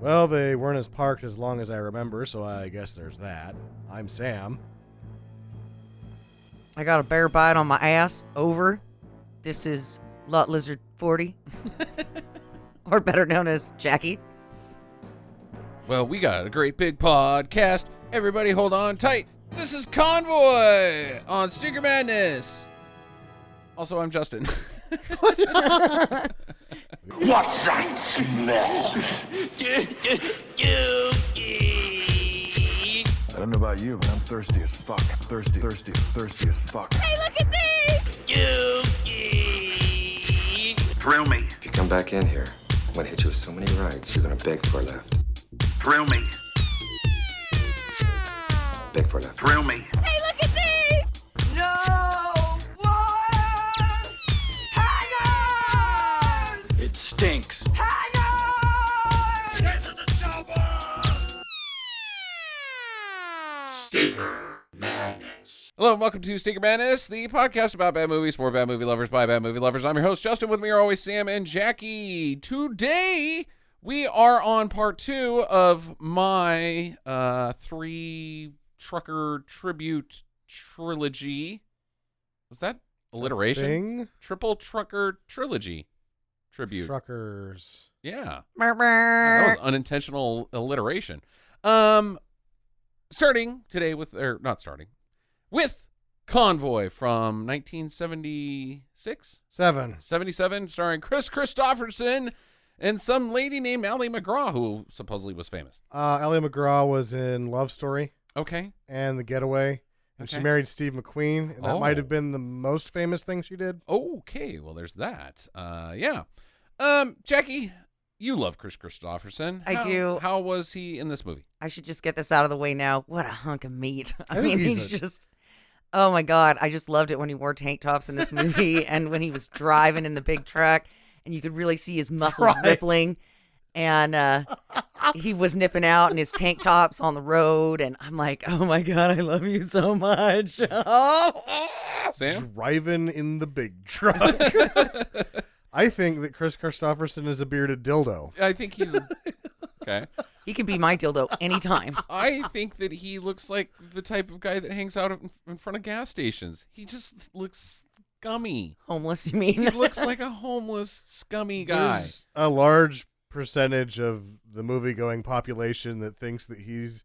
Well, they weren't as parked as long as I remember, so I guess there's that. I'm Sam. I got a bear bite on my ass. Over. This is Lot Lizard 40. Or better known as Jackie. Well, we got a great big podcast. Everybody hold on tight. This is Convoy on Stinker Madness. Also, I'm Justin. What's that smell? I don't know about you, but I'm thirsty as fuck. Thirsty as fuck. Hey, look at me! Thrill me, If you come back in here, I'm gonna hit you with so many rights, you're gonna beg for a left. thrill me, Beg for a left. thrill me. Hey, look at me! It stinks. Hello and welcome to Stinker Madness, the podcast about bad movies for bad movie lovers by bad movie lovers. I'm your host, Justin. With me are always Sam and Jackie. Today, we are on part 2 of my 3-trucker tribute trilogy. Was that alliteration? Thing? Triple trucker trilogy tribute. Truckers. Yeah. Brr, That brr. was unintentional alliteration. Starting today with Convoy from 1976? 77, starring Chris Christopherson and some lady named Ally McGraw, who supposedly was famous. Ally McGraw was in Love Story Okay. and The Getaway, and she Okay. married Steve McQueen, and that Oh. might have been the most famous thing she did. Okay, well, there's that. Yeah. Jackie, you love Chris Christopherson. I do. How was he in this movie? I should just get this out of the way now. What a hunk of meat. I think mean, he's he's just... Oh, my God. I just loved it when he wore tank tops in this movie and when he was driving in the big truck and you could really see his muscles Right. rippling. And he was nipping out in his tank tops on the road. And I'm like, oh, my God, I love you so much. Sam? Driving in the big truck. I think that Chris Christopherson is a bearded dildo. I think he's okay. He could be my dildo anytime. I think that he looks like the type of guy that hangs out in front of gas stations. He just looks scummy. Homeless, you mean? He looks like a homeless, scummy guy. There's a large percentage of the movie-going population that thinks that he's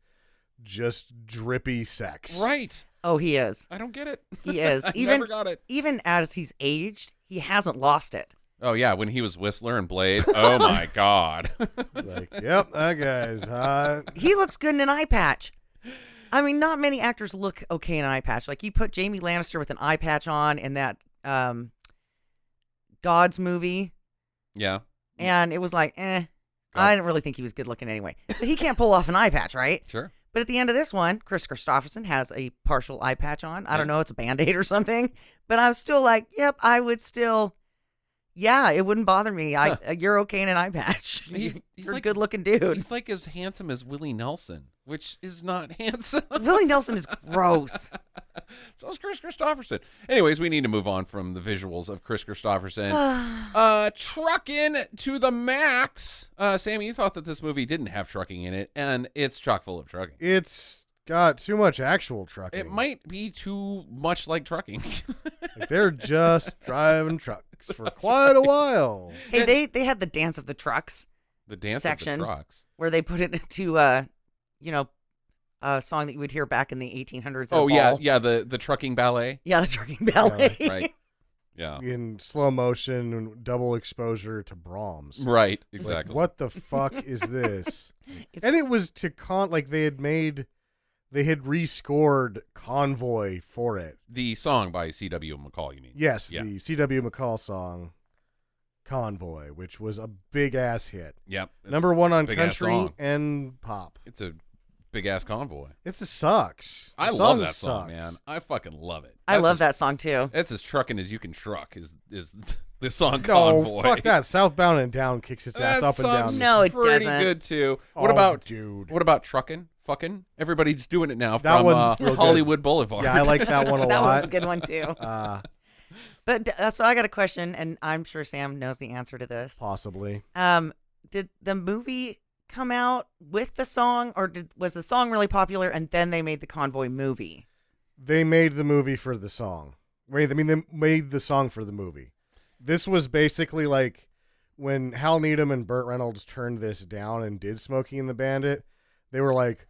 just drippy sex. Right. Oh, he is. I don't get it. He is. I Even never got it. even as he's aged, he hasn't lost it. Oh, yeah, when he was Whistler and Blade. Oh, my God. Like, yep, that guy's hot. He looks good in an eye patch. I mean, not many actors look okay in an eye patch. Like, you put Jamie Lannister with an eye patch on in that Gods movie, Yeah. and it was like, I didn't really think he was good looking anyway. But he can't pull off an eye patch, right? Sure. But at the end of this one, Chris Christopherson has a partial eye patch on. I don't know, it's a Band-Aid or something. But I was still like, yep, I would still... Yeah, it wouldn't bother me. You're okay in an eye patch. He's You're a like- good-looking dude. He's like as handsome as Willie Nelson, which is not handsome. Willie Nelson is gross. So is Chris Christopherson. Anyways, we need to move on from the visuals of Chris Christopherson. Trucking to the max. Sam, you thought that this movie didn't have trucking in it, and it's chock full of trucking. It's got too much actual trucking. It might be too much like trucking. Like, they're just driving trucks for quite a while. Hey, they had the Dance of the Trucks The dance section of the trucks. where they put it into, a song that you would hear back in the 1800s. at a Oh, yeah, ball. yeah, the trucking ballet. Yeah, the trucking ballet. Right. Yeah. In slow motion and double exposure to Brahms. Right, Like, exactly. what the fuck is this? It's- And it was to they had rescored Convoy for it. The song by C.W. McCall, you mean? Yes, Yeah. the C.W. McCall song Convoy, which was a big ass hit. Yep. It's Number one on big-ass country song. and pop. It's a big-ass convoy. It sucks. I The love that song, sucks. man. I fucking love it. I love that song, too. That's as trucking as you can truck is the song No, Convoy. fuck that. Southbound and Down kicks its ass That up and down. song's No, it pretty doesn't. good, too. Oh, What about dude? What about trucking? Fucking? Everybody's doing it now That from one's real good. Hollywood Boulevard. Yeah, I like that one a That lot. one's a good one, too. But so I got a question, and I'm sure Sam knows the answer to this. Possibly. Did the movie come out with the song, or was the song really popular and then they made the Convoy movie? They made the movie for the song. Wait, I mean, they made the song for the movie. This was basically like when Hal Needham and Burt Reynolds turned this down and did Smokey and the Bandit. They were like,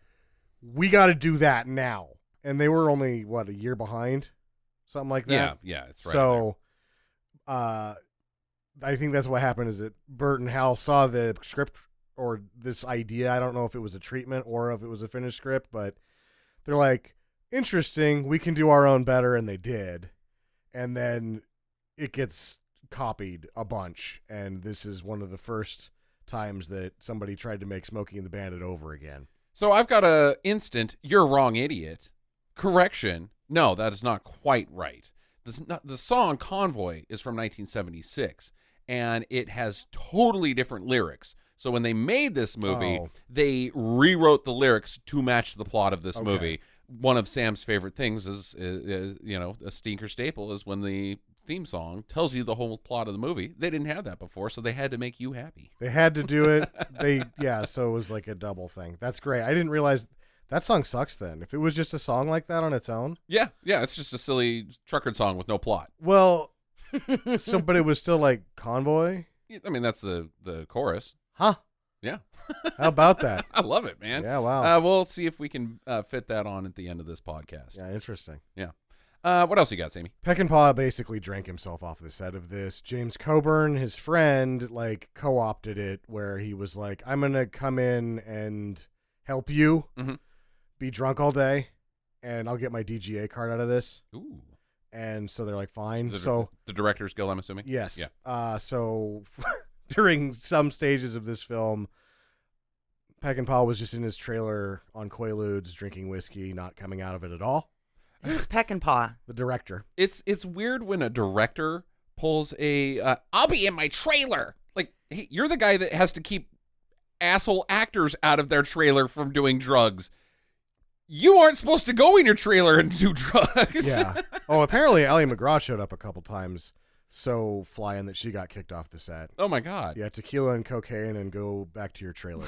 we got to do that now. And they were only, a year behind? Something like that? Yeah, it's right. So, I think that's what happened is that Burt and Hal saw the script or this idea. I don't know if it was a treatment or if it was a finished script, but they're like, interesting, we can do our own better, and they did. And then it gets copied a bunch, and this is one of the first times that somebody tried to make Smokey and the Bandit over again. So I've got a instant, you're wrong, idiot. Correction. No, that is not quite right. The song Convoy is from 1976, and it has totally different lyrics. So when they made this movie, they rewrote the lyrics to match the plot of this movie. One of Sam's favorite things is a stinker staple is when the theme song tells you the whole plot of the movie. They didn't have that before, so they had to make you happy. They had to do it. So it was like a double thing. That's great. I didn't realize that song sucks then. If it was just a song like that on its own. Yeah, it's just a silly trucker song with no plot. Well, but it was still like Convoy? I mean, that's the chorus. Huh? Yeah. How about that? I love it, man. Yeah, wow. We'll see if we can fit that on at the end of this podcast. Yeah, interesting. Yeah. What else you got, Sammy? Peckinpah basically drank himself off the set of this. James Coburn, his friend, co-opted it where he was like, I'm going to come in and help you be drunk all day, and I'll get my DGA card out of this. Ooh. And so they're like, fine. The Directors Guild, I'm assuming? Yes. Yeah. So during some stages of this film, Peckinpah was just in his trailer on Quaaludes drinking whiskey, not coming out of it at all. Who's Peckinpah? The director. It's weird when a director pulls I'll be in my trailer. Like, hey, you're the guy that has to keep asshole actors out of their trailer from doing drugs. You aren't supposed to go in your trailer and do drugs. Yeah. Oh, apparently Ally McGraw showed up a couple times so flying that she got kicked off the set. Oh, my God. Yeah, tequila and cocaine and go back to your trailer.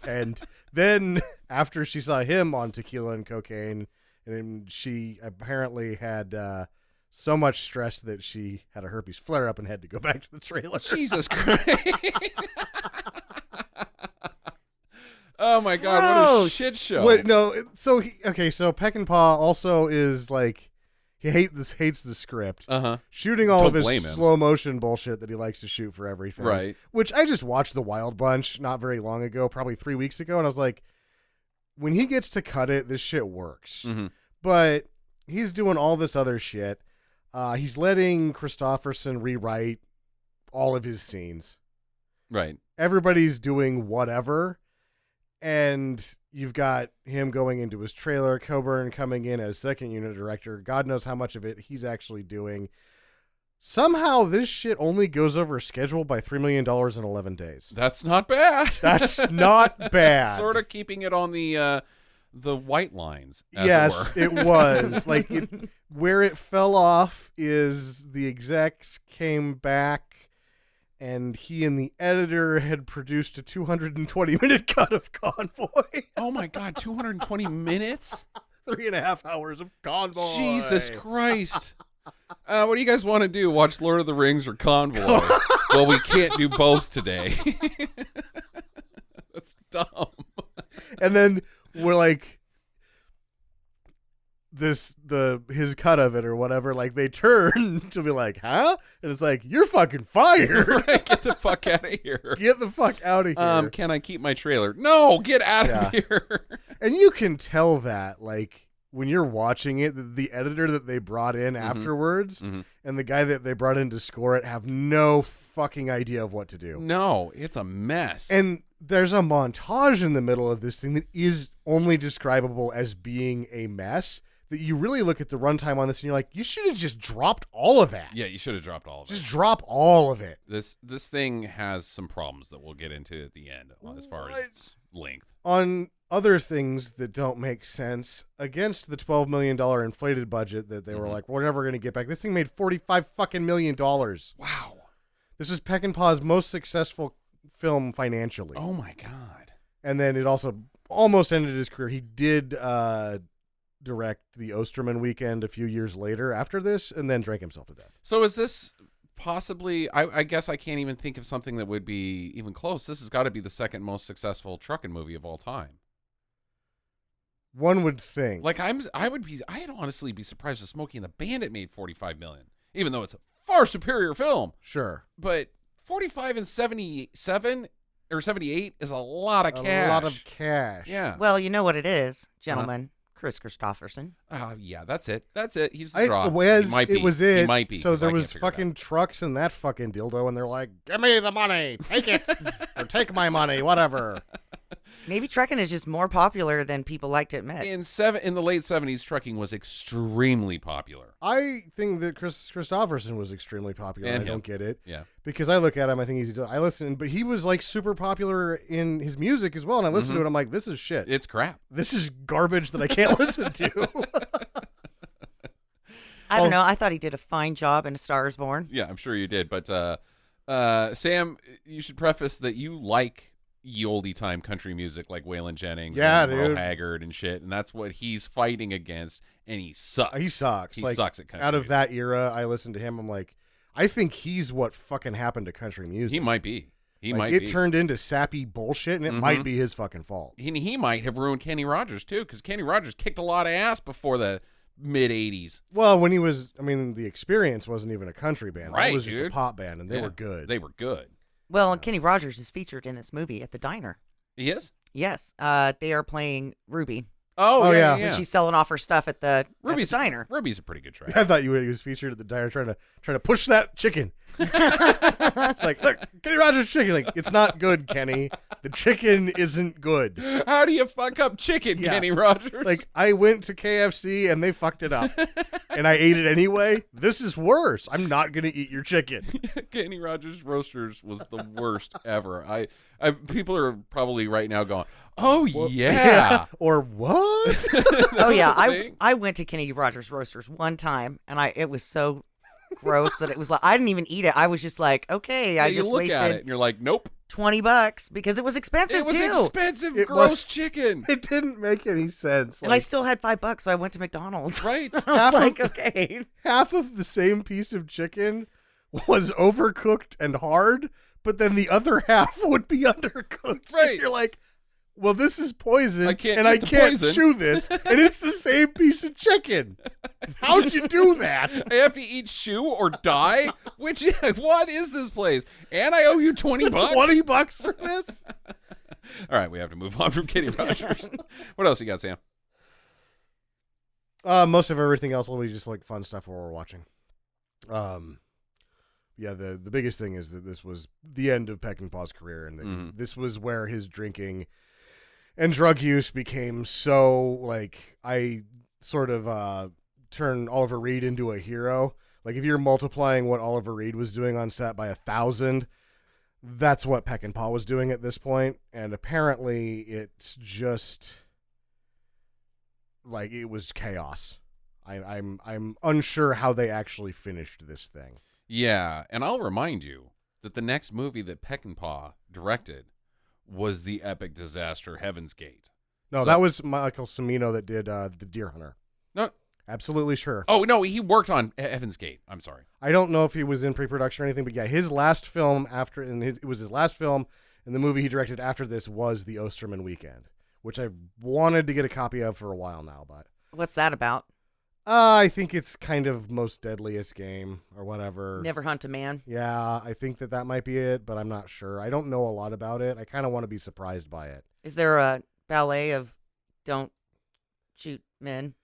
And then after she saw him on tequila and cocaine, and she apparently had so much stress that she had a herpes flare-up and had to go back to the trailer. Jesus Christ. Oh, my God. What a shit show. Wait, no. So Peckinpah also is like, he hates the script. Shooting all of his slow motion bullshit that he likes to shoot for everything. Right. Which I just watched The Wild Bunch not very long ago, probably 3 weeks ago, and I was like, when he gets to cut it, this shit works. But he's doing all this other shit. He's letting Christopherson rewrite all of his scenes. Right. Everybody's doing whatever. And you've got him going into his trailer, Coburn coming in as second unit director. God knows how much of it he's actually doing. Somehow this shit only goes over schedule by $3 million in 11 days. That's not bad. That's not bad. Sort of keeping it on the white lines, as yes, it were. it was. Where it fell off is the execs came back and he and the editor had produced a 220-minute cut of Convoy. Oh, my God, 220 minutes? 3.5 hours of Convoy. Jesus Christ. What do you guys want to do? Watch Lord of the Rings or Convoy? Well, we can't do both today. That's dumb. And then we're like, his cut of it or whatever, like they turn to be like, huh? And it's like, you're fucking fired. Right, get the fuck out of here. Get the fuck out of here. Can I keep my trailer? No, get out of here. And you can tell that, like, when you're watching it, the editor that they brought in afterwards and the guy that they brought in to score it have no fucking idea of what to do. No, it's a mess. And there's a montage in the middle of this thing that is only describable as being a mess, that you really look at the runtime on this and you're like, you should have just dropped all of that. Yeah, you should have dropped all of it. Just drop all of it. This thing has some problems that we'll get into at the end as far as its length. On other things that don't make sense, against the $12 million inflated budget that they were like, we're never going to get back. This thing made $45 fucking million. Wow. This was Peckinpah's most successful film financially. Oh my God. And then it also almost ended his career. He did direct the Osterman Weekend a few years later after this, and then drank himself to death. So is this possibly, I guess I can't even think of something that would be even close. This has got to be the second most successful trucking movie of all time. One would think. I'd honestly be surprised if Smokey and the Bandit made $45 million, even though it's a far superior film. Sure. But 45 and 77 or 78 is a lot of cash. A lot of cash. Yeah. Well, you know what it is, gentlemen. Chris Christopherson. Yeah, that's it. He's the draw. It He might be. was it. He might be. So 'cause I there can't was figure it fucking trucks and that fucking dildo, and they're like, "Give me the money, take it, or take my money, whatever." Maybe trucking is just more popular than people like to admit. In the late 70s, trucking was extremely popular. I think that Chris Christopherson was extremely popular. And I don't him. get it. Yeah. Because I look at him, I think I listen, but he was like super popular in his music as well. And I listen to it, I'm like, this is shit. It's crap. This is garbage that I can't listen to. I don't know. I thought he did a fine job in A Star Is Born. Yeah, I'm sure you did. But Sam, you should preface that you like ye oldie time country music like Waylon Jennings and Merle dude. Haggard and shit, and that's what he's fighting against, and he sucks. He sucks. He Like, sucks at country out of music. that era, I listened to him. I'm like, I think he's what fucking happened to country music. He might be. He Like, might it be. turned into sappy bullshit, and it might be his fucking fault. He might have ruined Kenny Rogers too, because Kenny Rogers kicked a lot of ass before the mid 80s. Well, when he was, The Experience wasn't even a country band. Right, It was just a dude. pop band, and they Yeah, were good. They were good. Well, and Kenny Rogers is featured in this movie at the diner. He is? Yes, they are playing Ruby. Oh, yeah. When she's selling off her stuff at the diner. Ruby's a pretty good track. I thought he was featured at the diner trying to push that chicken. It's like, look, Kenny Rogers chicken. Like, it's not good, Kenny. The chicken isn't good. How do you fuck up chicken, Yeah. Kenny Rogers? Like, I went to KFC and they fucked it up, and I ate it anyway. This is worse. I'm not gonna eat your chicken. Kenny Rogers Roasters was the worst ever. I people are probably right now going, "Oh yeah." Or what? Oh yeah, the thing. I went to Kenny Rogers Roasters one time, and it was so gross that it was like I didn't even eat it. I was just like, okay, Yeah, I you just look at it wasted and you're like, "Nope." $20 because it was expensive It was too. expensive, It gross was- chicken. It didn't make any sense. And I still had $5, so I went to McDonald's. Right. I was like, okay. Half of the same piece of chicken was overcooked and hard, but then the other half would be undercooked. Right. And you're like, well, this is poison, I can't and eat I the can't poison. chew this, and it's the same piece of chicken. How'd you do that? I have to eat shoe or die? What is this place? And I owe you $20? $20 for this? All right, we have to move on from Kenny Rogers. What else you got, Sam? Most of everything else will be just like fun stuff while we're watching. Yeah, the biggest thing is that this was the end of Peckinpah's career, and that this was where his drinking and drug use became so, like, I sort of turn Oliver Reed into a hero. Like, if you're multiplying what Oliver Reed was doing on set by 1,000, that's what Peckinpah was doing at this point. And apparently it's just, like, it was chaos. I'm unsure how they actually finished this thing. Yeah, and I'll remind you that the next movie that Peckinpah directed was the epic disaster Heaven's Gate. No, that was Michael Cimino that did The Deer Hunter. No. Absolutely sure. Oh, no, he worked on Heaven's Gate. I'm sorry. I don't know if he was in pre-production or anything, but yeah, his last film it was his last film, and the movie he directed after this was The Osterman Weekend, which I've wanted to get a copy of for a while now, but What's that about? I think it's kind of Most Deadliest Game or whatever. Never Hunt a Man. Yeah, I think that might be it, but I'm not sure. I don't know a lot about it. I kind of want to be surprised by it. Is there a ballet of don't shoot men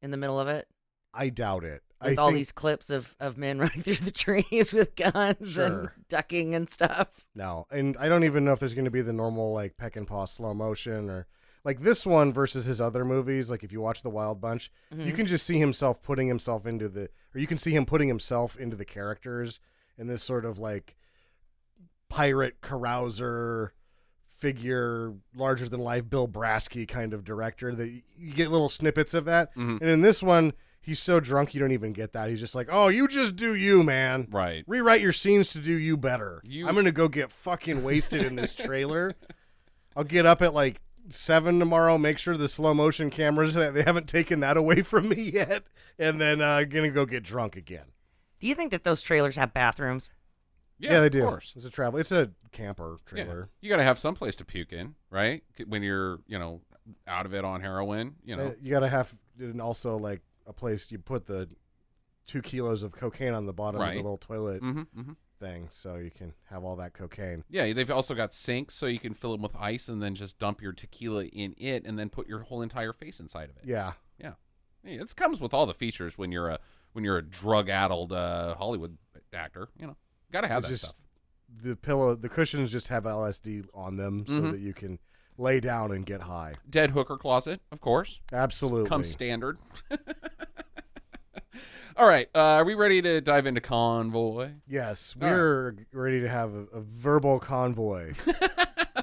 in the middle of it? I doubt it. With all these clips of men running through the trees with guns and Sure. ducking and stuff. No, and I don't even know if there's going to be the normal, like, Peckinpah slow motion or... Like, this one versus his other movies, like, if you watch The Wild Bunch, you can just see himself putting himself into the... Or you can see him putting himself into the characters in this sort of, like, pirate carouser figure, larger-than-life Bill Brasky kind of director. That you get little snippets of that. And in this one, he's so drunk you don't even get that. He's just like, oh, you just do you, man. Right. Rewrite your scenes to do you better. I'm going to go get fucking wasted in this trailer. I'll get up at like 7 tomorrow, make sure the slow motion cameras, they haven't taken that away from me yet, and then I'm going to go get drunk again. Do you think that those trailers have bathrooms? Yeah, they do. Of course. It's a camper trailer. Yeah. You got to have some place to puke in, right? When you're, out of it on heroin, You got to have, and also like a place you put the 2 kilos of cocaine on the bottom of the little toilet thing, so you can have all that cocaine. Yeah, they've also got sinks, so you can fill them with ice and then just dump your tequila in it, and then put your whole entire face inside of it. Yeah. It comes with all the features when you're a drug-addled Hollywood actor. Got to have that stuff. The cushions just have LSD on them so that you can lay down and get high. Dead hooker closet, of course. Absolutely. Comes standard. All right, are we ready to dive into Convoy? Yes, we're ready to have a verbal convoy.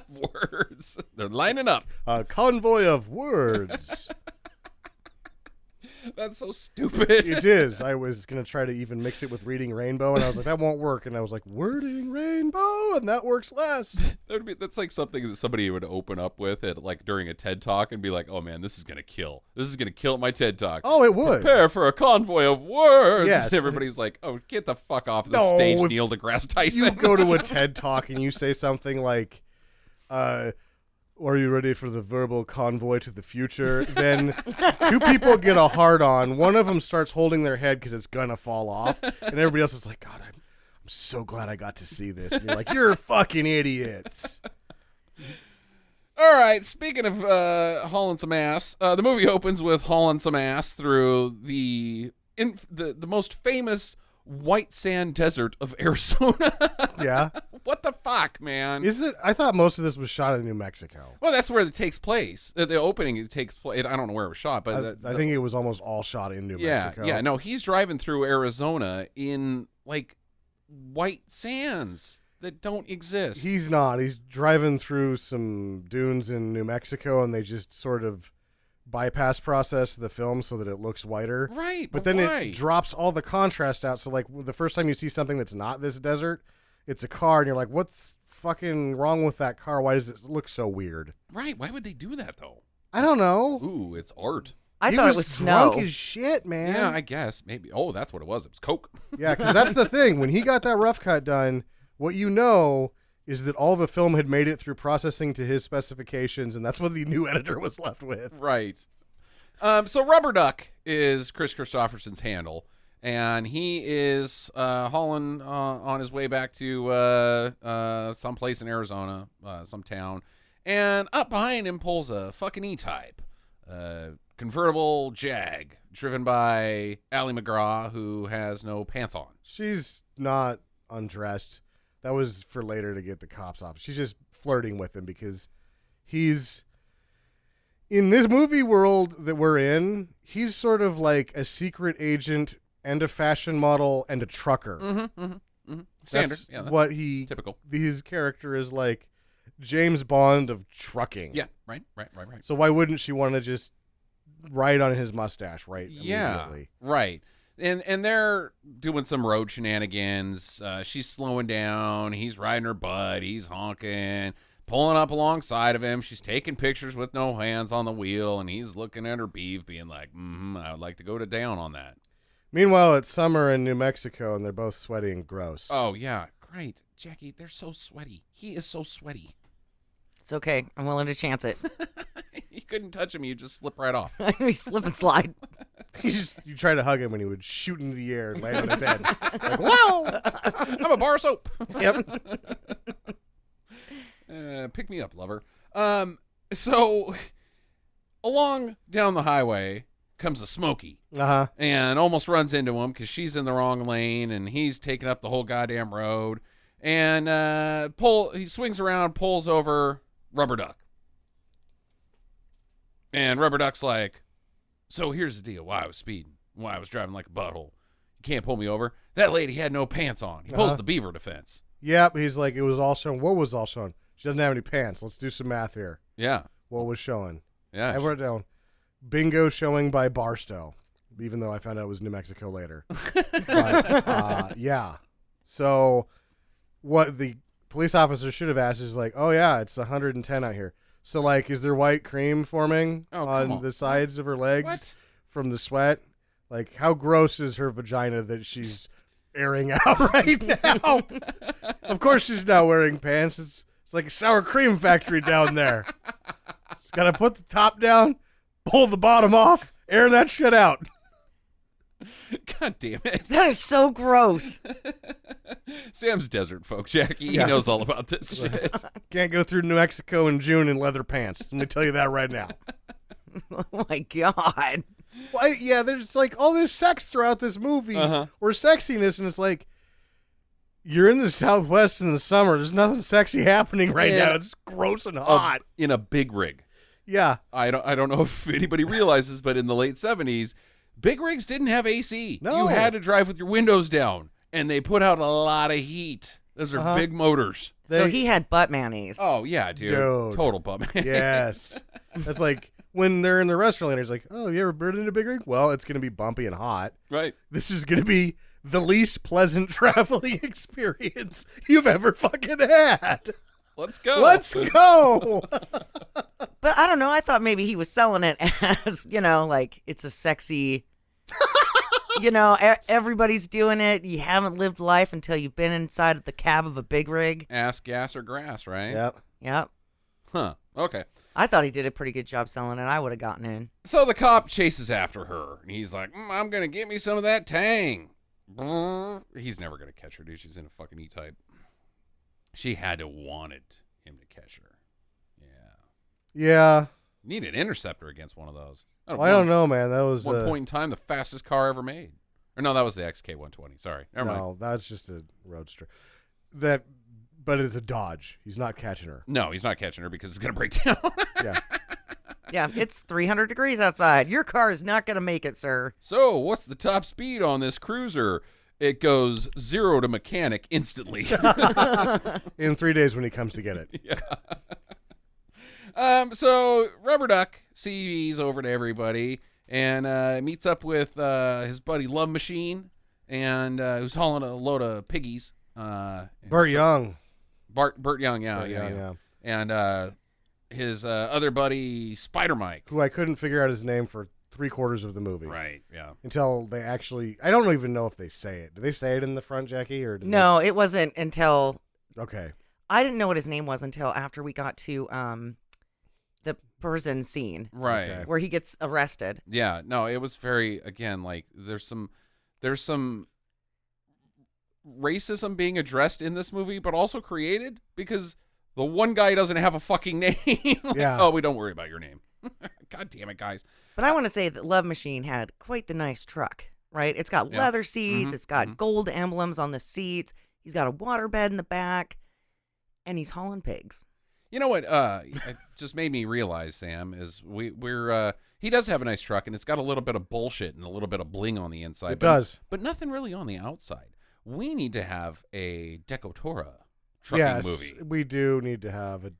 Words. They're lining up. A convoy of words. That's so stupid. It is. I was going to try to even mix it with reading rainbow, and I was like, that won't work. And I was like, wording rainbow, and that works less. That's like something that somebody would open up with at like during a TED Talk and be like, oh man, this is going to kill. This is going to kill my TED Talk. Oh, it would. Prepare for a convoy of words. Yes. And everybody's like, oh, get the fuck off the stage, Neil deGrasse Tyson. You go to a TED Talk and you say something like, are you ready for the verbal convoy to the future? Then 2 people get a hard on. One of them starts holding their head because it's going to fall off. And everybody else is like, God, I'm so glad I got to see this. And you're like, you're fucking idiots. All right, speaking of hauling some ass, the movie opens with hauling some ass through the most famous white sand desert of Arizona. Yeah. What the fuck, man? Is it? I thought most of this was shot in New Mexico. Well, that's where it takes place. The opening it takes place. I don't know where it was shot, but I think it was almost all shot in New Mexico. Yeah, no, he's driving through Arizona in like white sands that don't exist. He's not. He's driving through some dunes in New Mexico, and they just sort of bypass process the film so that it looks whiter. Right, but then why? it drops all the contrast out. So like the first time you see something that's not this desert, it's a car, and you're like, what's fucking wrong with that car? Why does it look so weird? Right, why would they do that though? I don't know. Ooh, it's art. I thought it was snow. Drunk as shit, man. Yeah, I guess maybe. Oh, that's what it was. It was Coke. Yeah, because that's the thing. When he got that rough cut done, what you know is that all the film had made it through processing to his specifications, and that's what the new editor was left with. Right. So Rubber Duck is Chris Christopherson's handle, and he is hauling on his way back to some place in Arizona, some town, and up behind him pulls a fucking E-Type, convertible Jag, driven by Ally McGraw, who has no pants on. She's not undressed. That was for later to get the cops off. She's just flirting with him because he's... In this movie world that we're in, he's sort of like a secret agent and a fashion model and a trucker. Standard. That's Yeah, what he... typical. His character is like James Bond of trucking. Yeah, right. So why wouldn't she want to just ride on his mustache immediately? Yeah, right. And they're doing some road shenanigans. She's slowing down. He's riding her butt. He's honking, pulling up alongside of him. She's taking pictures with no hands on the wheel, and he's looking at her beef, being like, I would like to go to down on that. Meanwhile, it's summer in New Mexico, and they're both sweaty and gross. Oh, yeah. Great. Jackie, they're so sweaty. He is so sweaty. It's okay. I'm willing to chance it. You couldn't touch him. You just slip right off. We slip and slide. You try to hug him, and he would shoot into the air and land on his head. Like, Wow! I'm a bar of soap. yep. Pick me up, lover. So along down the highway comes a Smokey. Uh-huh. And almost runs into him because she's in the wrong lane, and he's taking up the whole goddamn road. And he swings around, pulls over Rubber Duck. And Rubber Duck's like, so here's the deal. Why I was speeding. Why I was driving like a butthole. You can't pull me over. That lady had no pants on. He pulls the beaver defense. Yep. He's like, it was all shown. What was all shown? She doesn't have any pants. Let's do some math here. Yeah. What was showing? Yeah. I wrote it down. Bingo showing by Barstow. even though I found out it was New Mexico later. But, yeah. So what the police officer should have asked is like, oh, yeah, it's 110 out here. So, like, is there white cream forming on the sides of her legs from the sweat? Like, how gross is her vagina that she's airing out right now? Of course she's not wearing pants. It's like a sour cream factory down there. She's got to put the top down, pull the bottom off, air that shit out. God damn it. That is so gross. Sam's desert folk, Jackie. He knows all about this shit. Can't go through New Mexico in June in leather pants. Let me tell you that right now. Oh, my God. Well, yeah, there's like all this sex throughout this movie or sexiness, and it's like, you're in the Southwest in the summer. There's nothing sexy happening right now. It's gross and hot. In a big rig. Yeah. I don't know if anybody realizes, but in the late 70s, big rigs didn't have AC. No. You had to drive with your windows down, and they put out a lot of heat. Those are big motors. So he had butt mayonnaise. Oh, yeah, dude. Total bum. Yes. That's like when they're in the restaurant, it's like, oh, you ever been in a big rig? Well, it's going to be bumpy and hot. Right. This is going to be the least pleasant traveling experience you've ever fucking had. Let's go. Let's go. But I don't know. I thought maybe he was selling it as, like it's a sexy, everybody's doing it. You haven't lived life until you've been inside of the cab of a big rig. Ass, gas, or grass, right? Yep. Huh. Okay. I thought he did a pretty good job selling it. I would have gotten in. So the cop chases after her, and he's like, I'm going to get me some of that Tang. He's never going to catch her, dude. She's in a fucking E-type. She had to wanted him to catch her. Yeah. Need an interceptor against one of those. I don't know, man. That was one point in time the fastest car ever made. Or no, that was the XK120. Sorry. Never mind. No, that's just a roadster. But it's a Dodge. He's not catching her. No, he's not catching her because it's going to break down. Yeah. Yeah, it's 300 degrees outside. Your car is not going to make it, sir. So, what's the top speed on this cruiser? It goes 0 to mechanic instantly. In 3 days when he comes to get it. Yeah. So Rubber Duck CV's over to everybody and meets up with his buddy Love Machine and who's hauling a load of piggies. Burt Young. Burt Young, yeah. And his other buddy Spider Mike, who I couldn't figure out his name for 3/4 of the movie. Right, yeah. Until they actually, I don't even know if they say it. Do they say it in the front, Jackie? Or no, it wasn't until. Okay. I didn't know what his name was until after we got to the prison scene. Right. Okay. Where he gets arrested. Yeah, no, it was very, again, like there's some racism being addressed in this movie, but also created because the one guy doesn't have a fucking name. Yeah. Oh, we don't worry about your name. God damn it, guys. But I want to say that Love Machine had quite the nice truck, right? It's got leather seats. It's got gold emblems on the seats. He's got a waterbed in the back, and he's hauling pigs. You know what? It just made me realize, Sam, is we're he does have a nice truck, and it's got a little bit of bullshit and a little bit of bling on the inside. It does, but nothing really on the outside. We need to have a Decotora trucking movie. Yes, we do need to have it.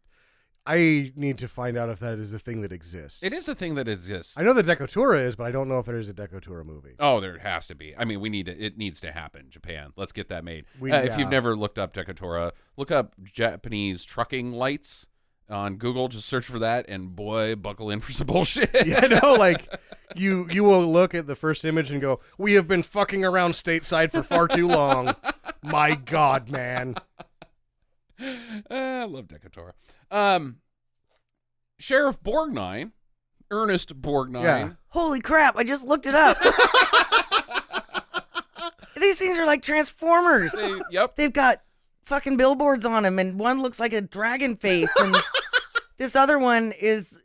I need to find out if that is a thing that exists. It is a thing that exists. I know the Decotura is, but I don't know if there is a Decotura movie. Oh, there has to be. I mean, it needs to happen. Japan. Let's get that made. If you've never looked up Decotora, look up Japanese trucking lights on Google. Just search for that, and boy, buckle in for some bullshit. Yeah, I know. Like, you will look at the first image and go, we have been fucking around stateside for far too long. My God, man. I love Decatura. Sheriff Borgnine, Ernest Borgnine. Yeah. Holy crap, I just looked it up. These things are like Transformers. Yep. They've got fucking billboards on them, and one looks like a dragon face, and this other one is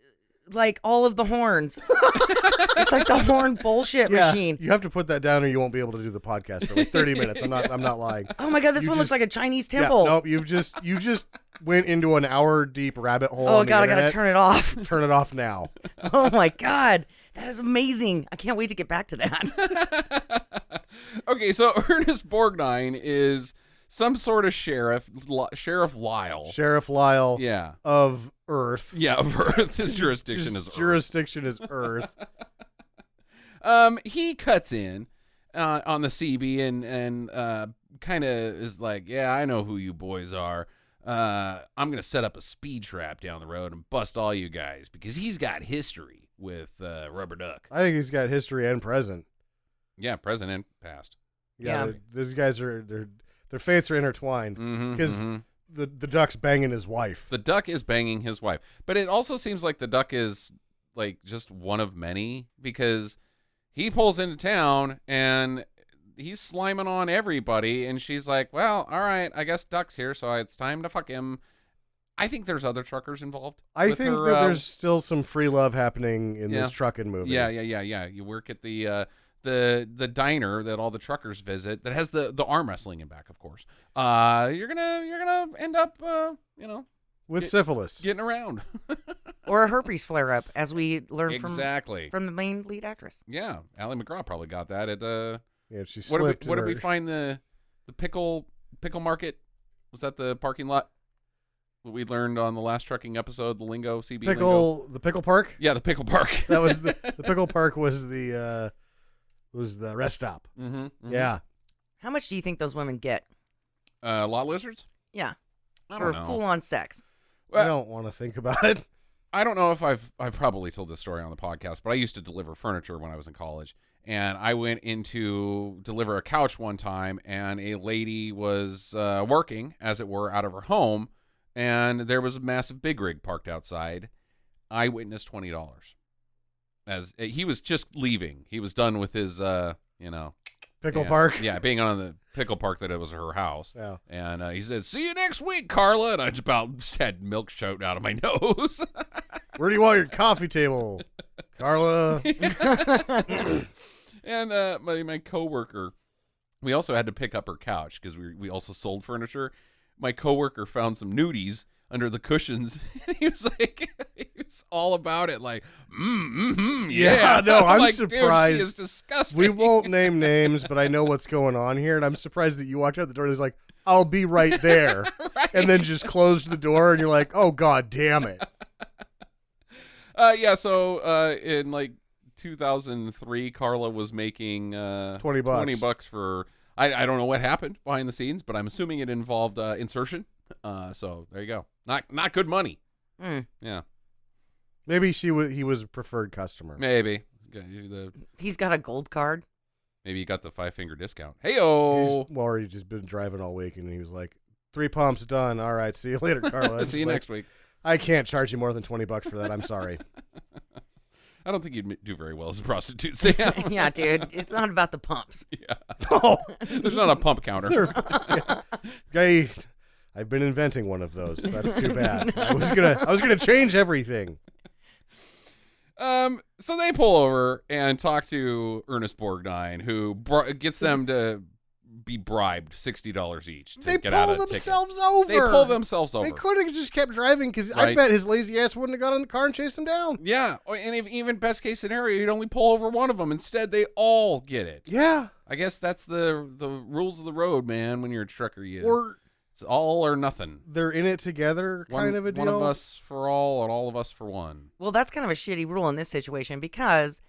like all of the horns. It's like the horn bullshit machine. You have to put that down or you won't be able to do the podcast for like 30 minutes. I'm not lying. Oh my God, this one looks like a Chinese temple. Yeah, nope, you just went into an hour deep rabbit hole. Oh God, I gotta turn it off. Turn it off now. Oh my God, that is amazing. I can't wait to get back to that. Okay, so Ernest Borgnine is some sort of sheriff, Sheriff Lyle. Sheriff Lyle. Yeah. Of Earth. Yeah, of Earth. His jurisdiction is Earth. Jurisdiction is Earth. He cuts in on the CB and kind of is like, yeah, I know who you boys are. I'm going to set up a speed trap down the road and bust all you guys because he's got history with Rubber Duck. I think he's got history and present. Yeah, present and past. Yeah. These guys are their fates are intertwined because the duck's banging his wife. The duck is banging his wife. But it also seems like the duck is like just one of many because he pulls into town and he's sliming on everybody. And she's like, well, all right, I guess Duck's here, so it's time to fuck him. I think there's other truckers involved. I think that there's still some free love happening in this trucking movie. Yeah. You work at the diner that all the truckers visit that has the arm wrestling in back, of course. You're gonna end up with syphilis, getting around, Or a herpes flare up, as we learned exactly from the main lead actress. Yeah, Ally McGraw probably got that at yeah. She what slipped. did we find the pickle market? Was that the parking lot? What we learned on the last trucking episode, the lingo, CB lingo. The pickle park. Yeah, the pickle park. That was the pickle park was the rest stop. Mm-hmm. Yeah. How much do you think those women get? Lot lizards? Yeah, I for don't know. full on sex. I don't want to think about it. I don't know if I've probably told this story on the podcast, but I used to deliver furniture when I was in college, and I went in to deliver a couch one time, and a lady was working, as it were, out of her home, and there was a massive big rig parked outside. I witnessed $20 as he was just leaving. He was done with his, Pickle park. Yeah, being on the pickle park that it was her house. Yeah. And he said, "See you next week, Carla." And I just about had milk shot out of my nose. Where do you want your coffee table, Carla? And my coworker, we also had to pick up her couch because we also sold furniture. My coworker found some nudies under the cushions. And he was like, he was all about it, like, yeah. No, I'm like, surprised. Dude, she is disgusting. We won't name names, but I know what's going on here, and I'm surprised that you walked out the door and he's like, "I'll be right there," Right. and then just closed the door, and you're like, "Oh God, damn it!" Yeah. So in like 2003, Carla was making $20. $20 for. I don't know what happened behind the scenes, but I'm assuming it involved insertion. So there you go. Not good money. Yeah. Maybe he was a preferred customer. Maybe. He's got a gold card. Maybe you got the 5-finger discount. Hey-o. He's just been driving all week, and he was like, 3 pumps done. All right, see you later, Carla. See you next week. I can't charge you more than $20 for that. I'm sorry. I don't think you'd do very well as a prostitute, Sam. Yeah, dude. It's not about the pumps. Yeah. Oh, There's not a pump counter. Guy, I've been inventing one of those. That's too bad. I was gonna change everything. So they pull over and talk to Ernest Borgnine, who gets them to be bribed $60 each to They get out pull of themselves ticket. over. They pull themselves over. They could have just kept driving because I Right. bet his lazy ass wouldn't have got in the car and chased him down. Yeah, and if even best case scenario, you'd only pull over one of them. Instead, they all get it. Yeah. I guess that's the rules of the road, man. When you're a trucker, Or it's all or nothing. they're in it together, kind of a deal. One of us for all, and all of us for one. Well, that's kind of a shitty rule in this situation because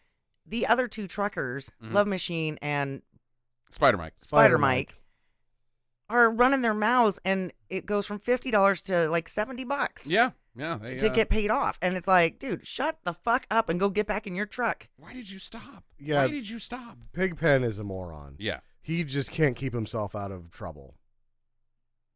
the other two truckers, Love Machine and Spider Mike. Spider Mike, are running their mouths, and it goes from $50 to like $70 Yeah. to get paid off. And it's like, dude, shut the fuck up and go get back in your truck. Why did you stop? Yeah. Why did you stop? Pigpen is a moron. Yeah. He just can't keep himself out of trouble.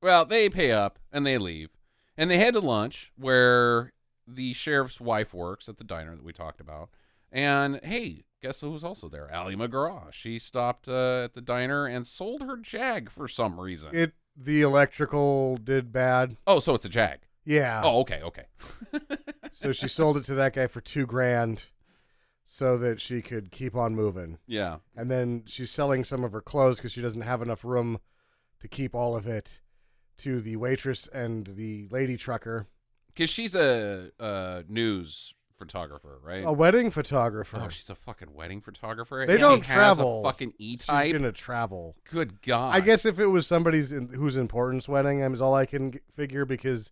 Well, they pay up and they leave, and they head to lunch where the sheriff's wife works at the diner that we talked about. And hey, guess who was also there? Ally McGraw. She stopped at the diner and sold her Jag for some reason. The electrical did bad. Oh, so it's a Jag. Yeah. Oh, okay. So she sold it to that guy for $2,000 so that she could keep on moving. Yeah. And then she's selling some of her clothes because she doesn't have enough room to keep all of it to the waitress and the lady trucker. Because she's a news photographer, right? A wedding photographer. Oh, she's a fucking wedding photographer. They And don't she travel. Has a fucking E-type. She's gonna travel. Good God. I guess if it was somebody's whose importance wedding, is all I can figure because,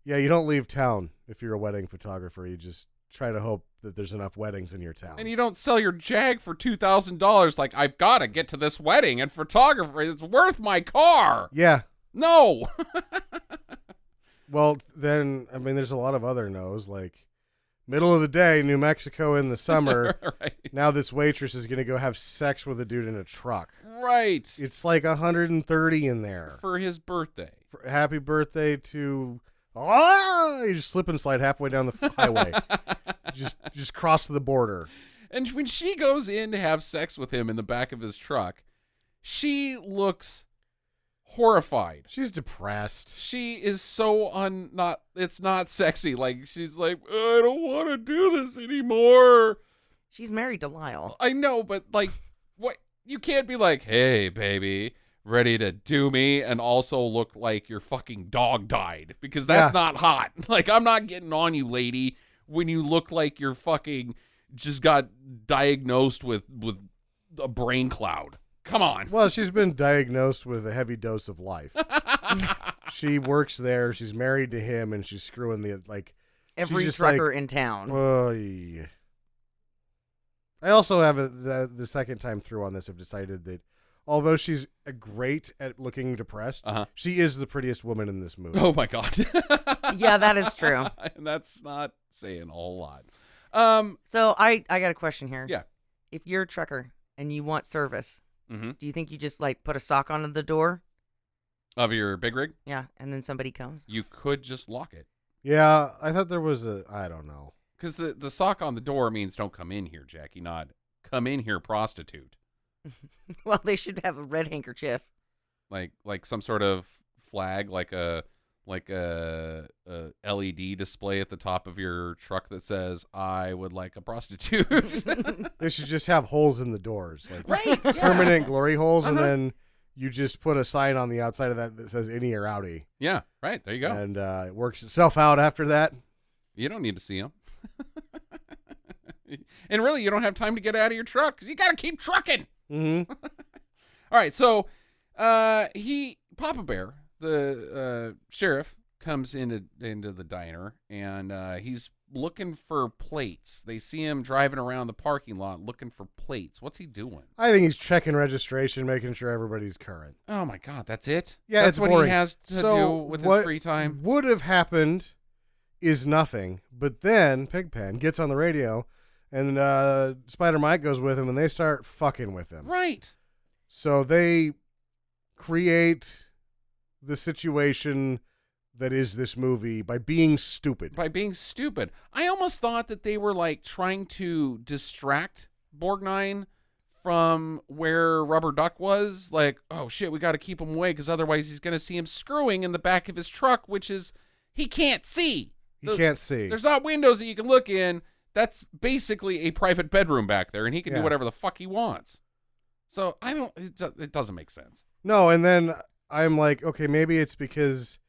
yeah, you don't leave town if you're a wedding photographer. You just try to hope that there's enough weddings in your town. And you don't sell your Jag for $2,000 like, I've got to get to this wedding, and photographer, it's worth my car. Yeah. No. Well, then, I mean, there's a lot of other no's, like middle of the day, New Mexico in the summer. Right. Now this waitress is going to go have sex with a dude in a truck. Right. It's like 130 in there. For his birthday. Happy birthday to... You just slip and slide halfway down the highway. just cross the border. And when she goes in to have sex with him in the back of his truck, she looks horrified. She's depressed. She is so it's not sexy. Like, she's like, I don't want to do this anymore. She's married to Lyle. I know, but like, what? You can't be like, hey, baby, ready to do me and also look like your fucking dog died, because that's not hot. Like, I'm not getting on you, lady, when you look like you're fucking just got diagnosed with a brain cloud. Come on. Well, she's been diagnosed with a heavy dose of life. She works there. She's married to him, and she's screwing every trucker in town. Oy. I also have the second time through on this, I've decided that although she's great at looking depressed, she is the prettiest woman in this movie. Oh my God. Yeah, that is true. And that's not saying a whole lot. So I got a question here. Yeah. If you're a trucker and you want service, Mm-hmm. do you think you just like put a sock on the door? Of your big rig? Yeah, and then somebody comes? You could just lock it. Yeah, I thought there was I don't know. Because the sock on the door means don't come in here, Jackie, not come in here, prostitute. Well, they should have a red handkerchief. Like some sort of flag, like a LED display at the top of your truck that says, I would like a prostitute. They should just have holes in the doors, like Right, yeah. permanent glory holes, and then you just put a sign on the outside of that says "Innie or Outie." Yeah, right. There you go. And it works itself out after that. You don't need to see them. And really, you don't have time to get out of your truck because you got to keep trucking. Mm-hmm. All right, so Papa Bear, the sheriff, comes into the diner, and he's looking for plates. They see him driving around the parking lot looking for plates. What's he doing? I think he's checking registration, making sure everybody's current. Oh my God, that's it? Yeah, that's it's what boring. he has to So do with his what free time. Would have happened is nothing, but then Pigpen gets on the radio, and Spider Mike goes with him, and they start fucking with him. Right. So they create the situation that is this movie by being stupid. By being stupid. I almost thought that they were like trying to distract Borgnine from where Rubber Duck was. Like, oh shit, we got to keep him away because otherwise he's going to see him screwing in the back of his truck, which is he can't see. He can't see. There's not windows that you can look in. That's basically a private bedroom back there, and he can do whatever the fuck he wants. So it doesn't make sense. No, and then I'm like, okay, maybe it's because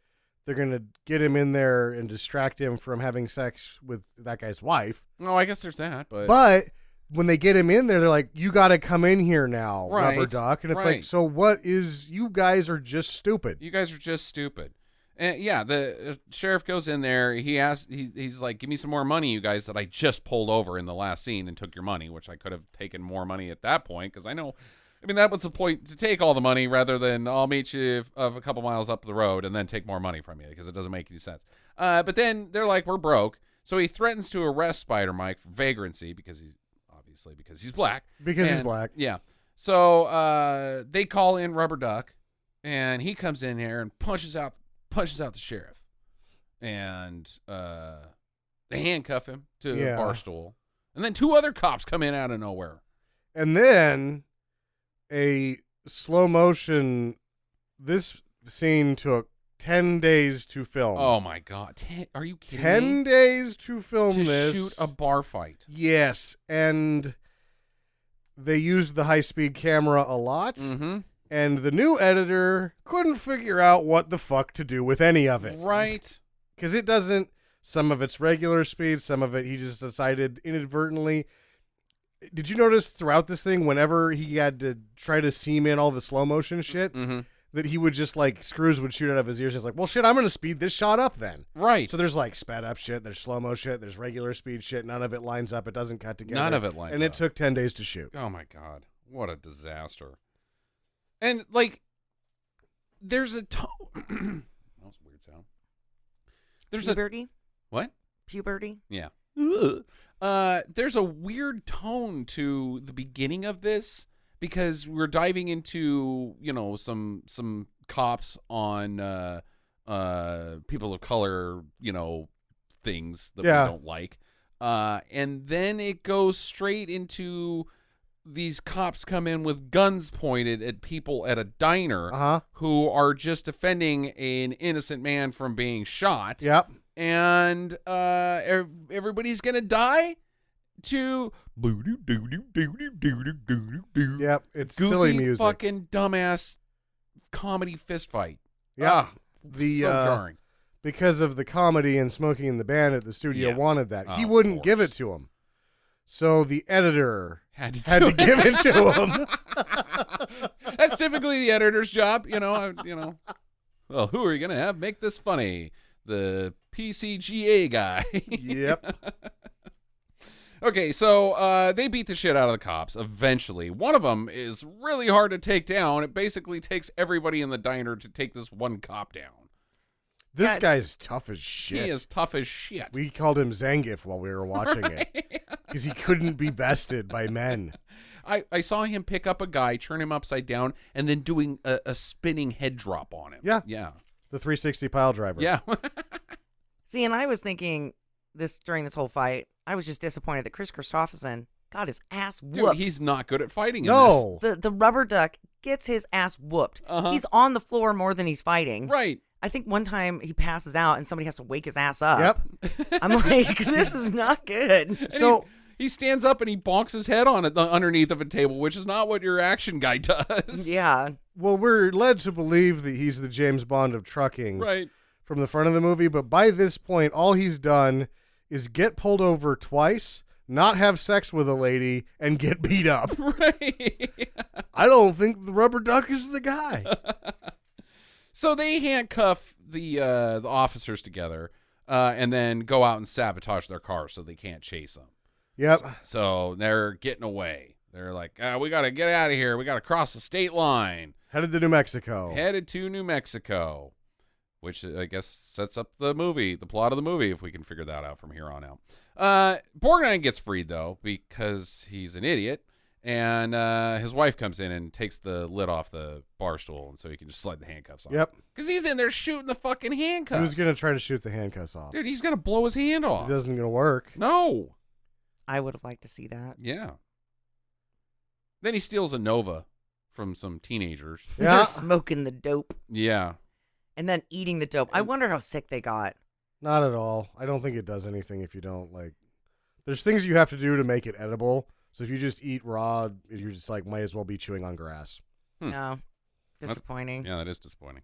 they're going to get him in there and distract him from having sex with that guy's wife. Oh, I guess there's that. But when they get him in there, they're like, you got to come in here now, Right, Rubber Duck. And it's right. like, so what is, you guys are just stupid. You guys are just stupid. And yeah, the sheriff goes in there. He's like, give me some more money, you guys, that I just pulled over in the last scene and took your money, which I could have taken more money at that point because that was the point, to take all the money rather than I'll meet you a couple miles up the road and then take more money from you because it doesn't make any sense. But then they're like, we're broke. So he threatens to arrest Spider-Mike for vagrancy because he's black. Because he's black. Yeah. So they call in Rubber Duck, and he comes in here and punches out the sheriff, and they handcuff him to a bar stool, and then two other cops come in out of nowhere, and then a slow motion. This scene took 10 days to film. Oh my God! Are you kidding 10 me? days to film To this. shoot a bar fight. Yes, and they used the high-speed camera a lot. Mm-hmm. And the new editor couldn't figure out what the fuck to do with any of it. Right. Because it doesn't, some of it's regular speed, some of it he just decided inadvertently. Did you notice throughout this thing, whenever he had to try to seam in all the slow motion shit, Mm-hmm. that he would just like screws would shoot out of his ears. It's like, well, shit, I'm gonna speed this shot up then. Right. So there's like sped up shit, there's slow mo shit, there's regular speed shit. None of it lines up. It doesn't cut together. None of it lines and up. it took 10 days to shoot. Oh my God, what a disaster! And like, there's a tone. That was a weird sound. There's Puberty? what? Puberty? Yeah. There's a weird tone to the beginning of this because we're diving into, some cops on people of color, things that we don't like. And then it goes straight into these cops come in with guns pointed at people at a diner who are just defending an innocent man from being shot. Yep. And everybody's gonna die to Yep. It's goofy silly music. fucking dumbass comedy fist fight. Yeah. So jarring. Because of the comedy and Smokey and the Bandit, the studio Yeah. wanted that. He Of wouldn't give it course. to him. So the editor Had to had do to give it to him. That's typically the editor's job, Well, who are you gonna have make this funny? The PCGA guy. Yep. Okay, so they beat the shit out of the cops eventually. One of them is really hard to take down. It basically takes everybody in the diner to take this one cop down. This Yeah. guy's tough as shit. He is tough as shit. We called him Zangief while we were watching it because he couldn't be bested by men. I saw him pick up a guy, turn him upside down, and then doing a spinning head drop on him. Yeah. Yeah. The 360 pile driver. Yeah. See, and I was thinking during this whole fight, I was just disappointed that Chris Christopherson got his ass Dude, whooped. he's not good at fighting in No. The rubber duck gets his ass whooped. Uh-huh. He's on the floor more than he's fighting. this. Right. I think one time he passes out and somebody has to wake his ass up. Yep. I'm like, this is not good. And So he stands up and he bonks his head on it underneath of a table, which is not what your action guy does. Yeah. well, we're led to believe that he's the James Bond of trucking Right. from the front of the movie, but by this point, all he's done is get pulled over twice, not have sex with a lady, and get beat up. Right. I don't think the rubber duck is the guy. So they handcuff the officers together and then go out and sabotage their car so they can't chase them. Yep. So they're getting away. They're like, we got to get out of here. We got to cross the state line. Headed to New Mexico. Headed to New Mexico, which I guess sets up the plot of the movie, if we can figure that out from here on out. Borgnine gets freed, though, because he's an idiot. And his wife comes in and takes the lid off the bar stool, and so he can just slide the handcuffs on. Yep. Because he's in there shooting the fucking handcuffs. He was going to try to shoot the handcuffs off. Dude, he's going to blow his hand It off. doesn't going to work. No. I would have liked to see that. Yeah. Then he steals a Nova from some teenagers. Yeah. They're smoking the dope Yeah. and then eating the dope. I wonder how sick they got. Not at all. I don't think it does anything if you don't, like... There's things you have to do to make it edible. So if you just eat raw, you're just like, might as well be chewing on grass. No. Disappointing. Yeah, that is disappointing.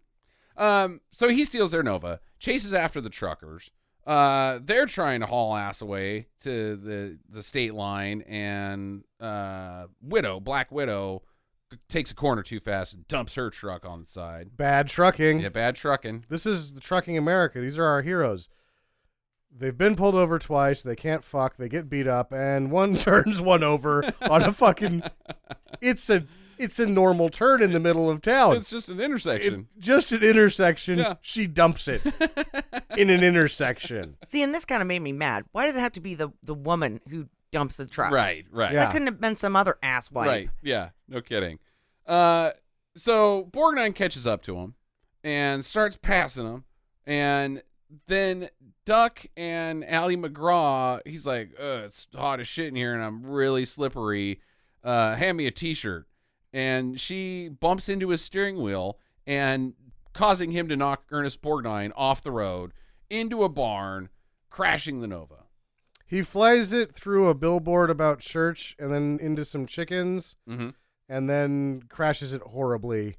So he steals their Nova, chases after the truckers. They're trying to haul ass away to the state line, and Black Widow, takes a corner too fast and dumps her truck on the side. Bad trucking. Yeah, bad trucking. This is the trucking America. These are our heroes. They've been pulled over twice. They can't fuck. They get beat up, and one turns one over on a fucking... It's a normal turn in the middle of town. It's just an intersection. Just an intersection. Yeah. She dumps it in an intersection. See, and this kind of made me mad. Why does it have to be the woman who dumps the truck? Right. Yeah. That couldn't have been some other asswipe. Right. Yeah. No kidding. So Borgnine catches up to him and starts passing him, and then Duck and Ally McGraw, he's like, it's hot as shit in here, and I'm really slippery. Hand me a t-shirt. And she bumps into his steering wheel and causing him to knock Ernest Borgnine off the road into a barn, crashing the Nova. He flies it through a billboard about church and then into some chickens and then crashes it horribly.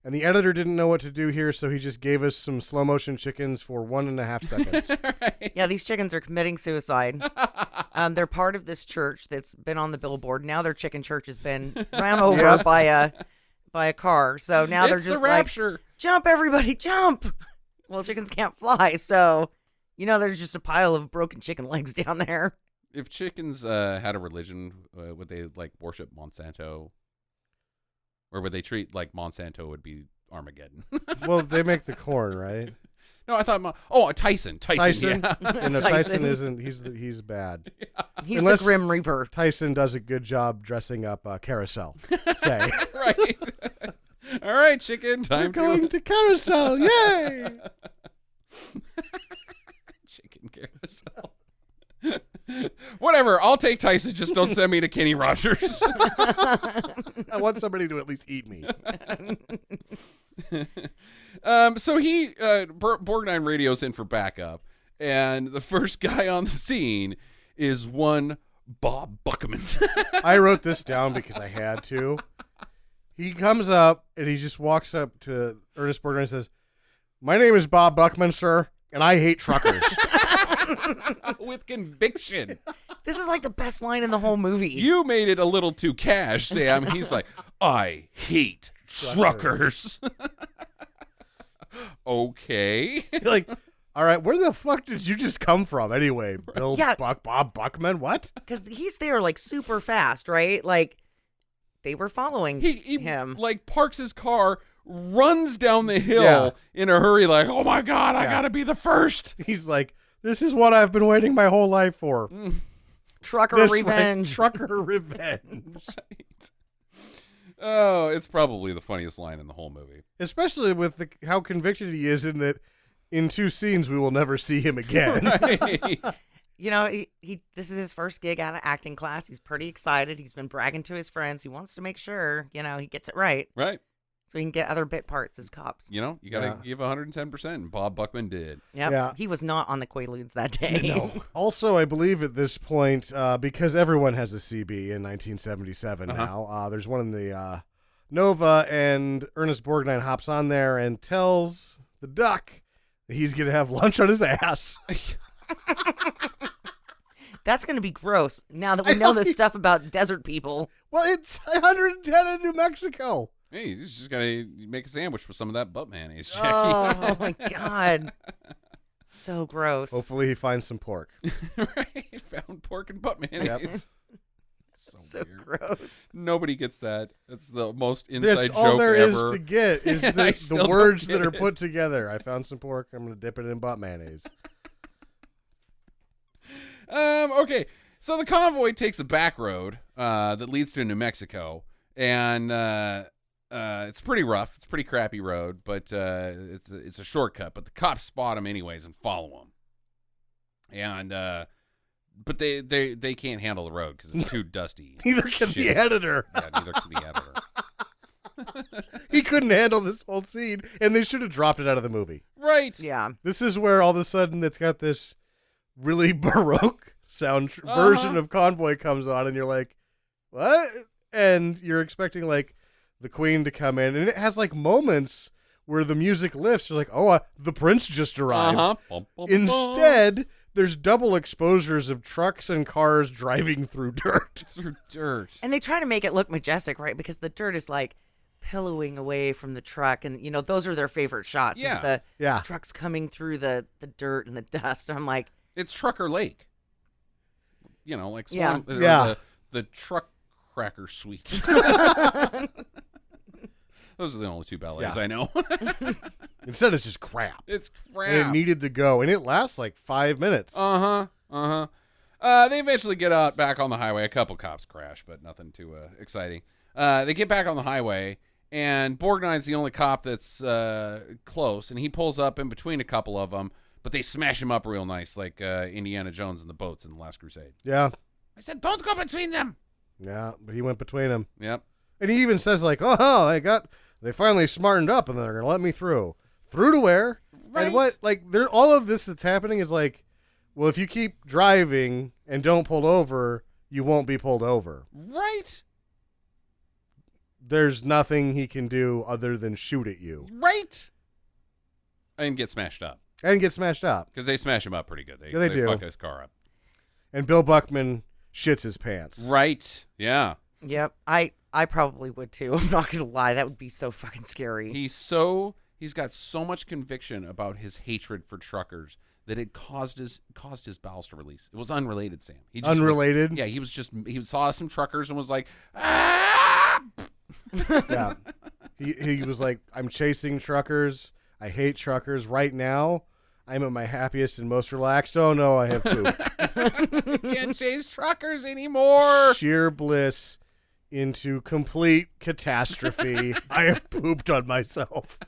And the editor didn't know what to do here, so he just gave us some slow motion chickens for 1.5 seconds. Right. Yeah, these chickens are committing suicide. They're part of this church that's been on the billboard. Now their chicken church has been ran over by a car. So now they're It's just the like, rapture. jump, everybody, jump. Well, chickens can't fly, so there's just a pile of broken chicken legs down there. If chickens had a religion, would they like worship Monsanto, or would they treat like Monsanto would be Armageddon? Well, they make the corn, right? No, I thought Tyson. Tyson. Yeah. And no, Tyson isn't. He's bad. He's Unless- the Grim Reaper. Tyson does a good job dressing up Carousel. Say, Right. All right, chicken. we're Time going to Carousel. Yay! chicken carousel. Whatever. I'll take Tyson. Just don't send me to Kenny Rogers. I want somebody to at least eat me. So he Borgnine radios in for backup, and the first guy on the scene is one Bob Buckman. I wrote this down because I had to. He comes up and he just walks up to Ernest Borgnine and says, "My name is Bob Buckman, sir, and I hate truckers." With conviction. This is like the best line in the whole movie. You made it a little too cash, Sam. He's like, I hate truckers. Okay. Like, all right, where the fuck did you just come from anyway? Bill Yeah. Bob Buckman? What? Because he's there like super fast, right? Like they were following He him. like parks his car, runs down the hill Yeah. in a hurry, like, oh my God, I Yeah. gotta be the first. He's like, this is what I've been waiting my whole life for. Trucker This, revenge. Like, trucker revenge. Right. Oh, it's probably the funniest line in the whole movie. Especially with how convicted he is in that in 2 scenes we will never see him again. Right. he this is his first gig out of acting class. He's pretty excited. He's been bragging to his friends. He wants to make sure, he gets it right Right. so he can get other bit parts as cops. You gotta Yeah. give 110%, and Bob Buckman did. Yep. Yeah. He was not on the Quaaludes that day. Also, I believe at this point, because everyone has a CB in 1977 Uh-huh. now, there's one in the Nova, and Ernest Borgnine hops on there and tells the duck that he's going to have lunch on his ass. That's going to be gross now that we know this stuff about desert people. Well, it's 110 in New Mexico. Hey, he's just gotta make a sandwich with some of that butt mayonnaise, Jackie. Oh, my God. So gross. Hopefully he finds some pork. Right? Found pork and butt mayonnaise. So Weird. gross. Nobody gets that. That's the most inside That's joke all there is ever. to get is And I the still don't words get that are it. put together. I found some pork. I'm going to dip it in butt mayonnaise. Okay, so the convoy takes a back road that leads to New Mexico, and it's pretty rough. It's a pretty crappy road, but it's a shortcut. But the cops spot them anyways and follow them, and but they can't handle the road because it's too dusty. Neither can the Shit. editor. Yeah, neither can the editor. He couldn't handle this whole scene, and they should have dropped it out of the movie. Right. Yeah. This is where all of a sudden it's got this really baroque sound version of Convoy comes on, and you're like, what? And you're expecting like the Queen to come in, and it has like moments where the music lifts. You're like, oh, the Prince just arrived. Bum, bum, bum. Instead, there's double exposures of trucks and cars driving through dirt. Through dirt. And they try to make it look majestic, right? Because the dirt is like pillowing away from the truck. And, those are their favorite shots. Yeah. Is the Yeah. trucks coming through the dirt and the dust. And I'm like, It's Trucker Lake. Like Yeah. the truck cracker suite. Those are the only 2 ballets Yeah. I know. Instead, it's just crap. It's crap. And it needed to go, and it lasts like 5 minutes. They eventually get out back on the highway. A couple cops crash, but nothing too exciting. They get back on the highway, and Borgnine's the only cop that's close, and he pulls up in between a couple of them, but they smash him up real nice, like Indiana Jones and the boats in The Last Crusade. Yeah. I said, don't go between them. Yeah, but he went between them. Yep. And he even says like, they finally smartened up, and they're going to let me through. Through to where? Right. And what, like, all of this that's happening is like, well, if you keep driving and don't pull over, you won't be pulled over. Right. There's nothing he can do other than shoot at you. Right. And get smashed up. And get smashed up. Because they smash him up pretty good. Yeah, they do. Fuck his car up. And Bill Buckman shits his pants. Right. Yeah. yep. I I probably would too. I'm not gonna lie. That would be so fucking scary. He's got so much conviction about his hatred for truckers that it caused his bowels to release. It was unrelated, Sam. He just Unrelated? he saw some truckers and was like, ah! Yeah. He was like, I'm chasing truckers. I hate truckers. Right now, I'm at my happiest and most relaxed. Oh no, I have pooped. Can't chase truckers anymore. Sheer bliss into complete catastrophe. I have pooped on myself.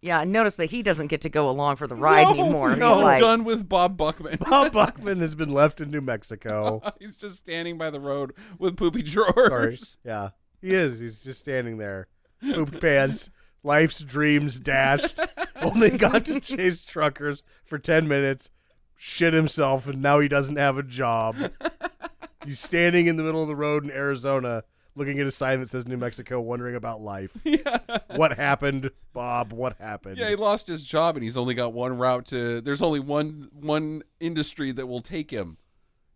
Yeah, notice that he doesn't get to go along for the ride anymore. no. He's like, Done with Bob Buckman. Bob Buckman has been left in New Mexico. He's just standing by the road with poopy drawers. Sorry. Yeah, he is. He's just standing there. Pooped pants. Life's dreams dashed. Only got to chase truckers for 10 minutes. Shit himself, and now he doesn't have a job. He's standing in the middle of the road in Arizona, looking at a sign that says New Mexico, wondering about life. Yeah. What happened, Bob? What happened? Yeah, he lost his job, and he's only got one route to. There's only one industry that will take him.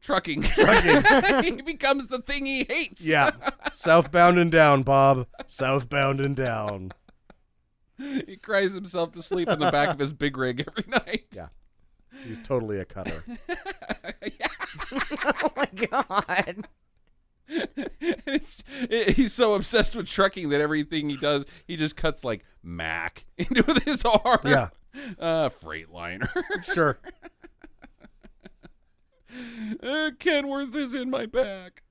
Trucking. He becomes the thing he hates. Yeah. Southbound and down, Bob. Southbound and down. He cries himself to sleep in the back of his big rig every night. Yeah. He's totally a cutter. oh my God. And he's so obsessed with trucking that everything he does, he just cuts like Mac into his arm. Yeah. Freightliner. Sure. Kenworth is in my back.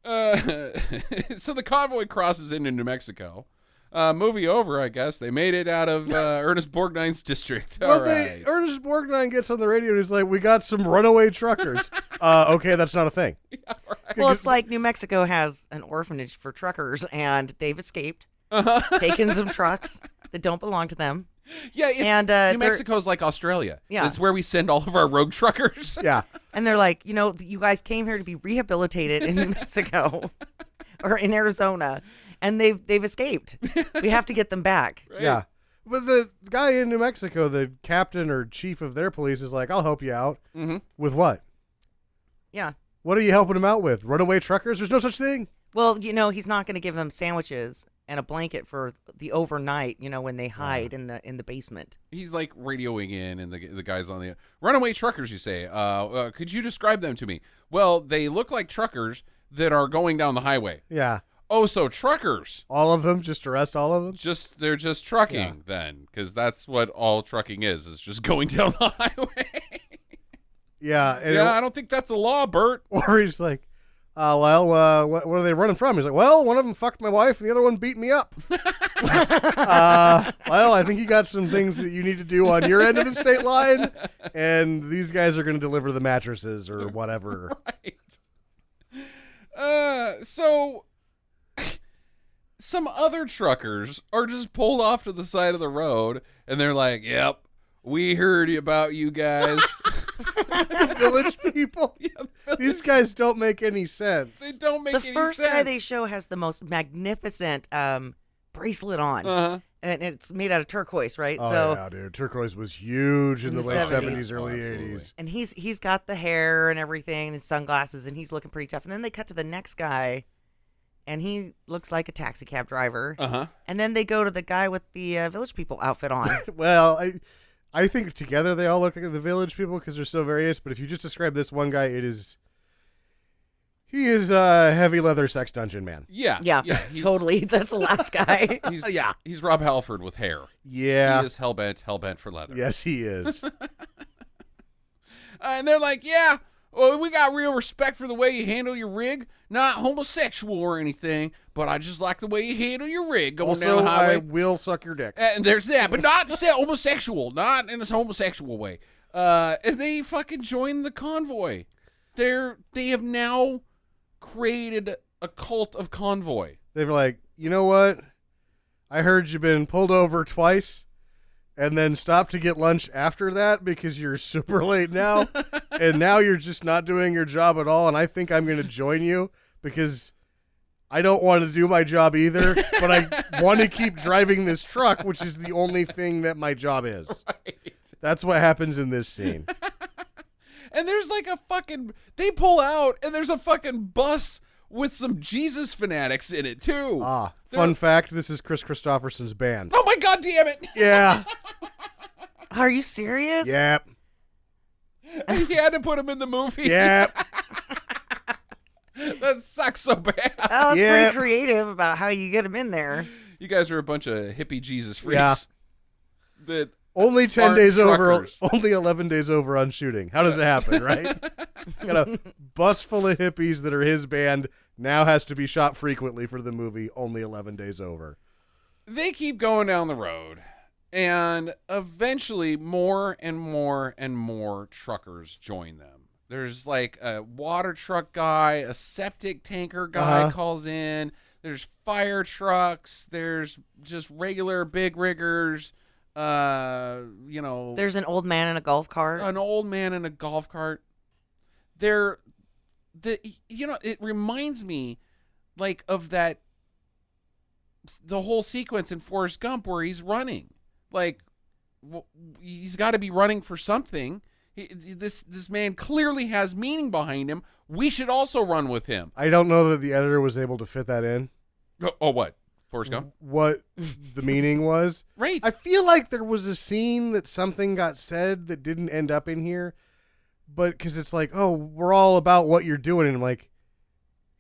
So the convoy crosses into New Mexico. Movie over, I guess. They made it out of Ernest Borgnine's district. Well, All right. Ernest Borgnine gets on the radio and he's like, we got some runaway truckers. Okay, that's not a thing. Yeah, right. Well, it's like New Mexico has an orphanage for truckers, and they've escaped, taken some trucks that don't belong to them. Yeah, it's, And, New Mexico's like Australia. Yeah. It's where we send all of our rogue truckers. Yeah. And they're like, you guys came here to be rehabilitated in New Mexico or in Arizona, and they've escaped. We have to get them back. Right? Yeah. But the guy in New Mexico, the captain or chief of their police, is like, I'll help you out. Mm-hmm. With what? Yeah. What are you helping him out with? Runaway truckers? There's no such thing. Well, he's not going to give them sandwiches and a blanket for the overnight, when they hide in the basement. He's like radioing in, and the guy's on the runaway truckers. You say, could you describe them to me? Well, they look like truckers that are going down the highway. Yeah. Oh, so truckers. All of them? Just arrest all of them? They're just trucking then, because that's what all trucking is just going down the highway. Yeah. And Yeah, I don't think that's a law, Bert. Or he's like, what are they running from? He's like, well, one of them fucked my wife and the other one beat me up. Well, I think you got some things that you need to do on your end of the state line, and these guys are going to deliver the mattresses or whatever. Right. So some other truckers are just pulled off to the side of the road, and they're like, yep, we heard about you guys. Village people? Yeah, the These guys don't make any sense. They don't make any The sense. first guy they show has the most magnificent bracelet on. Uh-huh. And it's made out of turquoise, right? Oh, so yeah, dude. Turquoise was huge in the late 70s, early Absolutely. 80s. and he's got the hair and everything and his sunglasses, and he's looking pretty tough. And then they cut to the next guy, and he looks like a taxi cab driver. Uh-huh. And then they go to the guy with the Village People outfit on. Well, I think together they all look like the Village People because they're so various, but if you just describe this one guy, he is a heavy leather sex dungeon man. Yeah. Yeah, He's, totally. That's the last guy. He's Rob Halford with hair. Yeah. He is hell-bent for leather. Yes, he is. And they're like, yeah, well, we got real respect for the way you handle your rig. Not homosexual or anything, but I just like the way you handle your rig going down Also, the highway. I will suck your dick. And there's that, but not homosexual, not in a homosexual way. And they fucking join the convoy. They have now created a cult of convoy. They were like, you know what? I heard you've been pulled over twice and then stopped to get lunch after that because you're super late now. And now you're just not doing your job at all. And I think I'm going to join you because I don't want to do my job either, but I want to keep driving this truck, which is the only thing that my job is. Right. That's what happens in this scene. And there's like they pull out and there's a fucking bus with some Jesus fanatics in it too. Fun fact, this is Chris Christopherson's band. Oh my god damn it. Yeah. Are you serious? Yep. He had to put him in the movie. Yep. That sucks so bad. That was Yep. pretty creative about how you get him in there. You guys are a bunch of hippie Jesus freaks. Yeah. That Only 10 aren't days truckers. over, only 11 days over on shooting. How does it happen, right? Got a bus full of hippies that are his band, now has to be shot frequently for the movie, only 11 days over. they keep going down the road, and eventually more and more and more truckers join them. There's like a water truck guy, a septic tanker guy calls in. There's fire trucks. There's just regular big riggers. There's an old man in a golf cart. An old man in a golf cart. It reminds me like of the whole sequence in Forrest Gump where he's running. Like, he's got to be running for something. This man clearly has meaning behind him. We should also run with him. I don't know that the editor was able to fit that in. Oh, what? Forrest Gump? What the meaning was. Right. I feel like there was a scene that something got said that didn't end up in here. But because it's like, oh, we're all about what you're doing. And I'm like,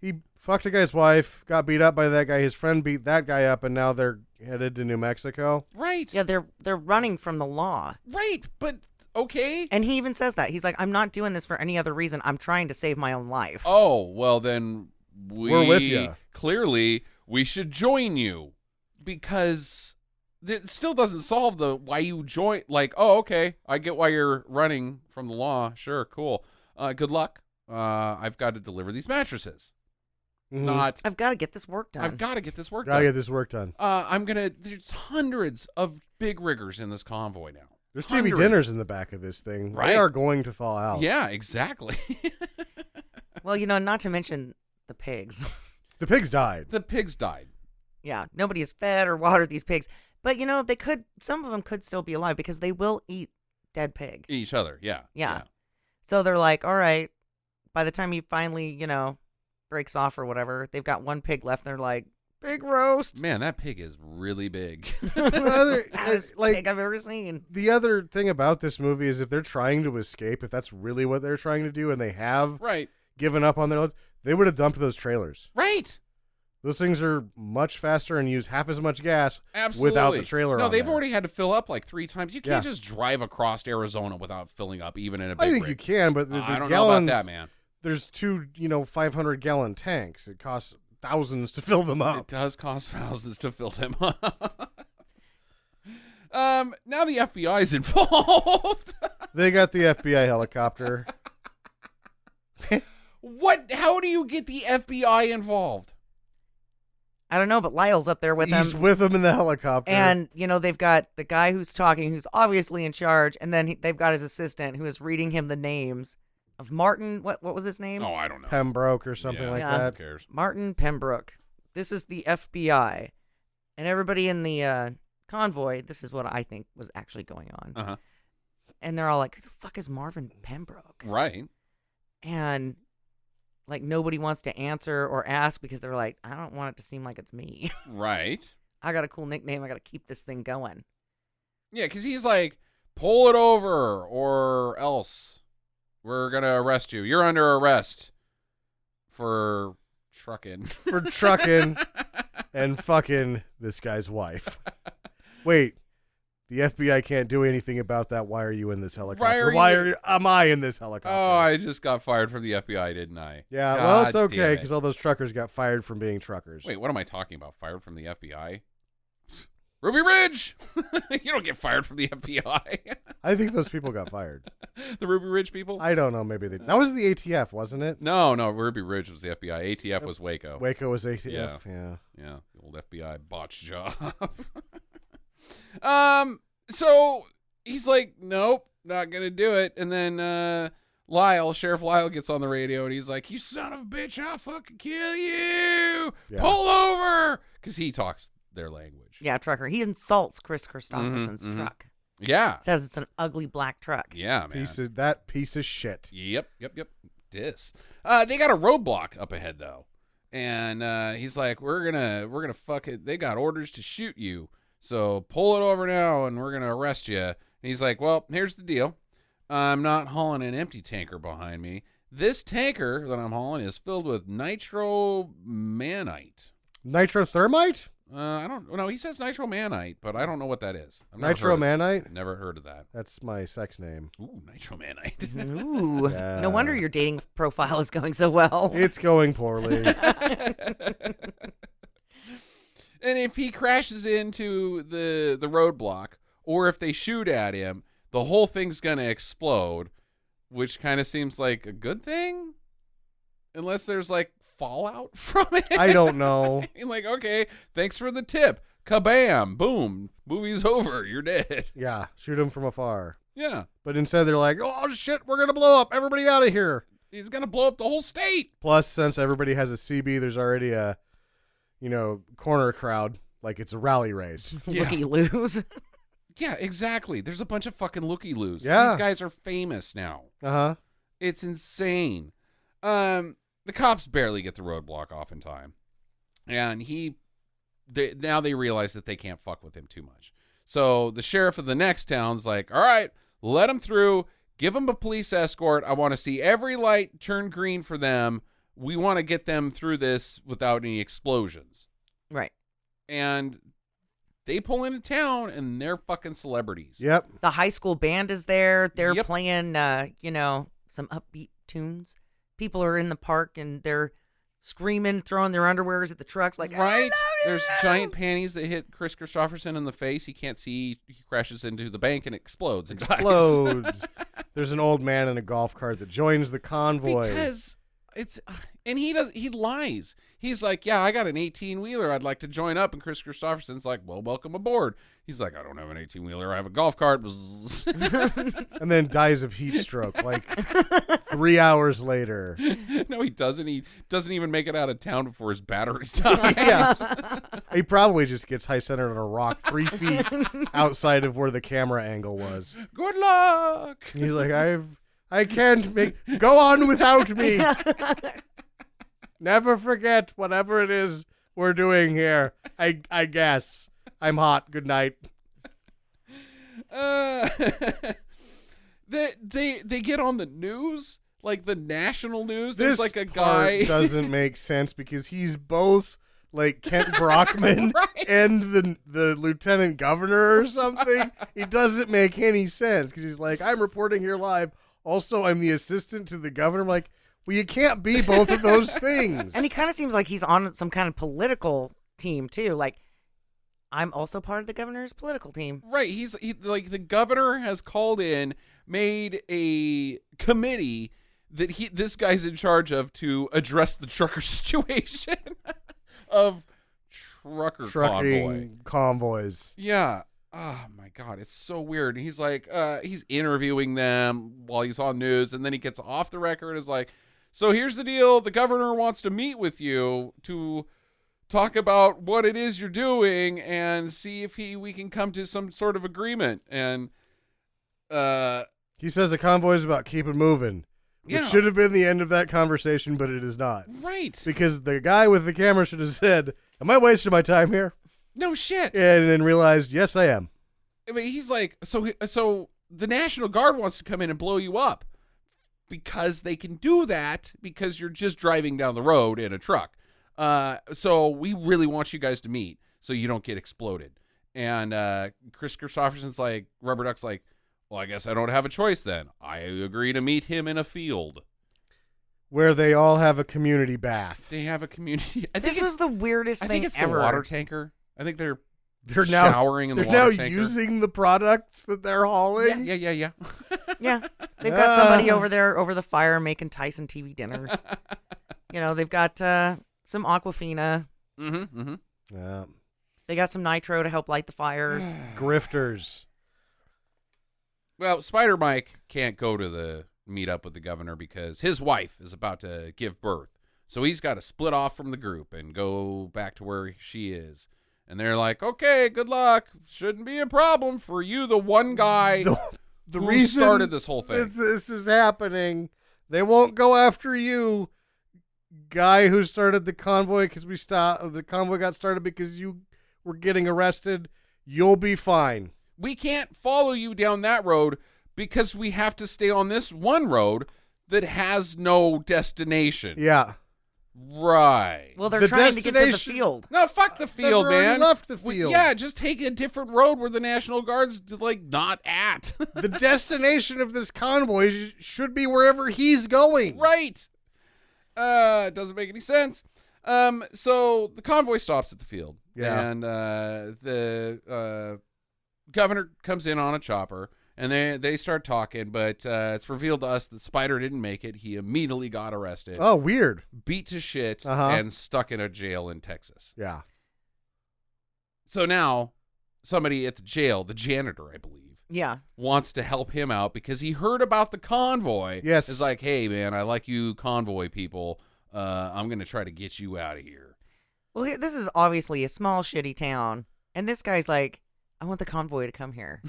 he fucked a guy's wife, got beat up by that guy. His friend beat that guy up, and now they're headed to New Mexico. Right. Yeah, they're running from the law. Right. But, okay. And he even says that. He's like, I'm not doing this for any other reason. I'm trying to save my own life. Oh, well, then we're with you. Clearly, we should join you, because it still doesn't solve the why you join. Like, oh, okay, I get why you're running from the law. Sure, cool. Good luck. I've got to deliver these mattresses. Mhm. Not, I've got to get this work done. I've got to get this work Gotta done. get this work done. There's hundreds of big riggers in this convoy now. There's TV Hundreds. dinners in the back of this thing. Right. They are going to fall out. Yeah, exactly. Well, not to mention the pigs. The pigs died. The pigs died. Yeah, nobody has fed or watered these pigs. But, some of them could still be alive because they will eat dead pig. Each other, yeah. Yeah. So they're like, all right, by the time he finally, breaks off or whatever, they've got one pig left. And they're like, pig roast. Man, that pig is really big. Fattest like- pig I've ever seen. The other thing about this movie is if they're trying to escape, if that's really what they're trying to do, and they have Right. given up on their loads, they would have dumped those trailers. Right. Those things are much faster and use half as much gas Absolutely. without the trailer No, on they've there. already had to fill up like 3 times. You can't Yeah. just drive across Arizona without filling up, even in a big I think you rig. can, but the I don't gallons, know about that, man. There's 2, 500-gallon tanks. It costs thousands to fill them It up. does cost thousands to fill them up. Now the FBI's involved. They got the FBI helicopter. What? How do you get the FBI involved? I don't know, but Lyle's up there with He's them. with them in the helicopter. And, they've got the guy who's talking, who's obviously in charge. And then they've got his assistant who is reading him the names of Martin. What was his name? Oh, I don't know. Pembroke or something Yeah. like Yeah. Who that. cares? Martin Pembroke. This is the FBI. And everybody in the convoy, this is what I think was actually going on. Uh-huh. And they're all like, who the fuck is Marvin Pembroke? Right. And like nobody wants to answer or ask because they're like, I don't want it to seem like it's me. Right. I got a cool nickname. I got to keep this thing going. Yeah, because he's like, pull it over or else we're going to arrest you. You're under arrest for trucking. For trucking and fucking this guy's wife. Wait, the FBI can't do anything about that. Why are you in this helicopter? Am I in this helicopter? Oh, I just got fired from the FBI, didn't I? Yeah, God well, it's damn okay it. because all those truckers got fired from being truckers. Wait, what am I talking about? Fired from the FBI? Ruby Ridge! You don't get fired from the FBI. I think those people got fired. The Ruby Ridge people? I don't know. Maybe that was the ATF, wasn't it? No, Ruby Ridge was the FBI. ATF was Waco. Waco was ATF. Yeah. Yeah, the old FBI botch job. So he's like, nope, not gonna do it. And then Sheriff Lyle gets on the radio and he's like, you son of a bitch, I'll fucking kill you. Yeah. Pull over. Because he talks their language. Yeah, trucker. He insults Chris Christopherson's truck. Yeah. Says it's an ugly black truck. Yeah, man. Piece of shit. Yep. Dis. They got a roadblock up ahead, though. And he's like, we're gonna fuck it. They got orders to shoot you, so pull it over now, and we're gonna arrest you. And he's like, well, here's the deal. I'm not hauling an empty tanker behind me. This tanker that I'm hauling is filled with nitromanite. Nitrothermite? I don't know. He says nitromanite, but I don't know what that is. Nitromanite? Never heard of that. That's my sex name. Ooh, nitromanite. Ooh. Yeah. No wonder your dating profile is going so well. It's going poorly. And if he crashes into the roadblock, or if they shoot at him, the whole thing's gonna explode, which kind of seems like a good thing, unless there's like fallout from it. I don't know. Like, okay, thanks for the tip. Kabam, boom, movie's over. You're dead. Yeah, shoot him from afar. Yeah, But instead they're like, oh shit, we're gonna blow up. Everybody out of here. he's gonna blow up the whole state. Plus, since everybody has a CB, there's already a, corner crowd. Like it's a rally race. Looky lose. Yeah, exactly. There's a bunch of fucking looky-loos. Yeah. These guys are famous now. Uh-huh. It's insane. The cops barely get the roadblock off in time. And now they realize that they can't fuck with him too much. So the sheriff of the next town's like, all right, let him through. Give him a police escort. I want to see every light turn green for them. We want to get them through this without any explosions. Right. And they pull into town, and they're fucking celebrities. Yep. The high school band is there. They're Yep. playing, some upbeat tunes. People are in the park, and they're screaming, throwing their underwears at the trucks like, I Right? love There's you. giant panties that hit Chris Christopherson in the face. He can't see. He crashes into the bank and explodes. And dies. Explodes. There's an old man in a golf cart that joins the convoy. Because and he lies. He's like, yeah, I got an 18-wheeler. I'd like to join up. And Chris Christopherson's like, well, welcome aboard. He's like, I don't have an 18-wheeler. I have a golf cart. And then dies of heat stroke like 3 hours later. No, he doesn't. He doesn't even make it out of town before his battery dies. Yeah. He probably just gets high centered on a rock 3 feet outside of where the camera angle was. Good luck. He's like, I can't go on without me. Never forget whatever it is we're doing here. I guess. I'm hot. Good night. They get on the news, like the national news. This There's like a part guy doesn't make sense because he's both like Kent Brockman Right. and the lieutenant governor or something. It doesn't make any sense because he's like, I'm reporting here live. Also, I'm the assistant to the governor. I'm like, well, you can't be both of those things. And he kind of seems like he's on some kind of political team, too. Like, I'm also part of the governor's political team. Right. He like the governor has called in, made a committee that this guy's in charge of to address the trucker situation of trucking convoys. Yeah. Oh my God, it's so weird. And he's like, he's interviewing them while he's on news, and then he gets off the record and is like, so here's the deal. The governor wants to meet with you to talk about what it is you're doing and see if we can come to some sort of agreement. And he says the convoy is about keep it moving. Which Yeah. should have been the end of that conversation, but it is not. right. Because the guy with the camera should have said, am I wasting my time here? No shit. And then realized, yes, I am. I mean, he's like, so the National Guard wants to come in and blow you up because they can do that because you're just driving down the road in a truck. So we really want you guys to meet so you don't get exploded. And Chris Christopherson's like, Rubber Duck's like, well, I guess I don't have a choice then. I agree to meet him in a field. Where they all have a community bath. They have a community. This was the weirdest I thing think it's ever. the water tanker. I think they're now showering in the they're water now tanker. using the products that they're hauling. Yeah. Yeah. They've got somebody over there over the fire making Tyson TV dinners. They've got some Aquafina. Mm-hmm. Yeah. They got some nitro to help light the fires. Grifters. Well, Spider Mike can't go to the meetup with the governor because his wife is about to give birth. So he's got to split off from the group and go back to where she is. And they're like, okay, good luck. Shouldn't be a problem for you, the one guy The who reason started this whole thing. that this is happening, they won't go after you. guy who started the convoy the convoy got started because you were getting arrested. You'll be fine. We can't follow you down that road because we have to stay on this one road that has no destination. Yeah. Right. Well, they're The trying to get to the destination- field. No, fuck the field, They've already man. left the field. Yeah, just take a different road where the National Guard's like not at. The destination of this convoy should be wherever he's going. Right. It doesn't make any sense. So the convoy stops at the field. Yeah. And the governor comes in on a chopper, and they start talking, but it's revealed to us that Spider didn't make it. He immediately got arrested, Oh, weird. beat to shit, Uh-huh. and stuck in a jail in Texas. Yeah. So now somebody at the jail, the janitor, I believe, Yeah. wants to help him out because he heard about the convoy. Yes. It's like, hey, man, I like you convoy people. I'm going to try to get you out of here. Well, this is obviously a small, shitty town, and this guy's like, "I want the convoy to come here."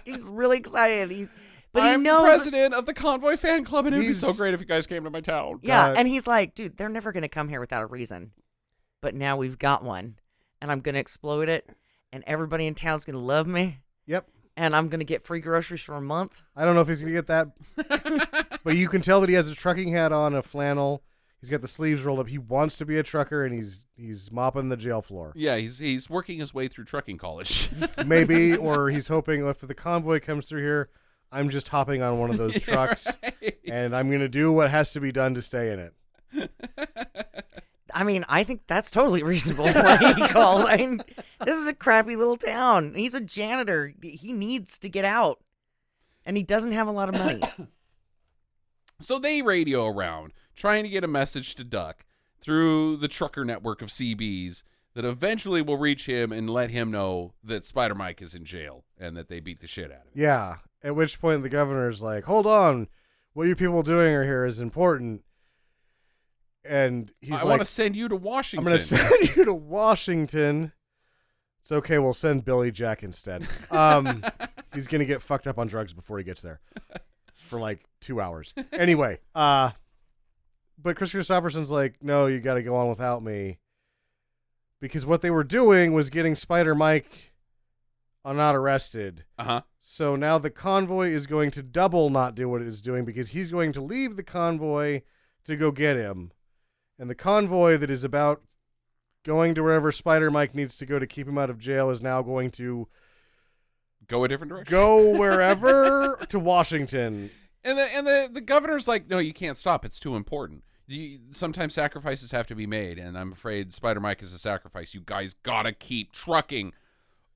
He's really excited. But I'm he knows, president of the convoy fan club, and it'd be so He's- great if you guys came to my town. yeah, God. and he's like, "Dude, they're never gonna come here without a reason, but now we've got one, and I'm gonna explode it, and everybody in town's gonna love me, Yep. and I'm gonna get free groceries for a month." I don't know if he's going to get that. But you can tell that he has a trucking hat on, a flannel. He's got the sleeves rolled up. He wants to be a trucker, and he's mopping the jail floor. Yeah, he's working his way through trucking college. Maybe, or he's hoping if the convoy comes through here, I'm just hopping on one of those trucks, Right. and I'm going to do what has to be done to stay in it. I mean, I think that's totally reasonable. What he called. I mean, this is a crappy little town. He's a janitor. He needs to get out, and he doesn't have a lot of money. So they radio around, trying to get a message to Duck through the trucker network of CBs that eventually will reach him and let him know that Spider Mike is in jail and that they beat the shit out of him. Yeah. At which point the governor's like, "Hold on, what you people doing here is important." And he's I like, want to send you to "I'm Washington. going to send you to Washington." It's okay. We'll send Billy Jack instead. He's going to get fucked up on drugs before he gets there for like 2 hours. Anyway, but Chris Christopherson's like, "No, you got to go on without me." Because what they were doing was getting Spider Mike not arrested. Uh-huh. So now the convoy is going to double not do what it is doing because he's going to leave the convoy to go get him. And the convoy that is about going to wherever Spider Mike needs to go to keep him out of jail is now going to Go a different direction. go wherever to Washington. And the governor's like, no, you can't stop. It's too important. Sometimes sacrifices have to be made, and I'm afraid Spider Mike is a sacrifice. You guys gotta keep trucking.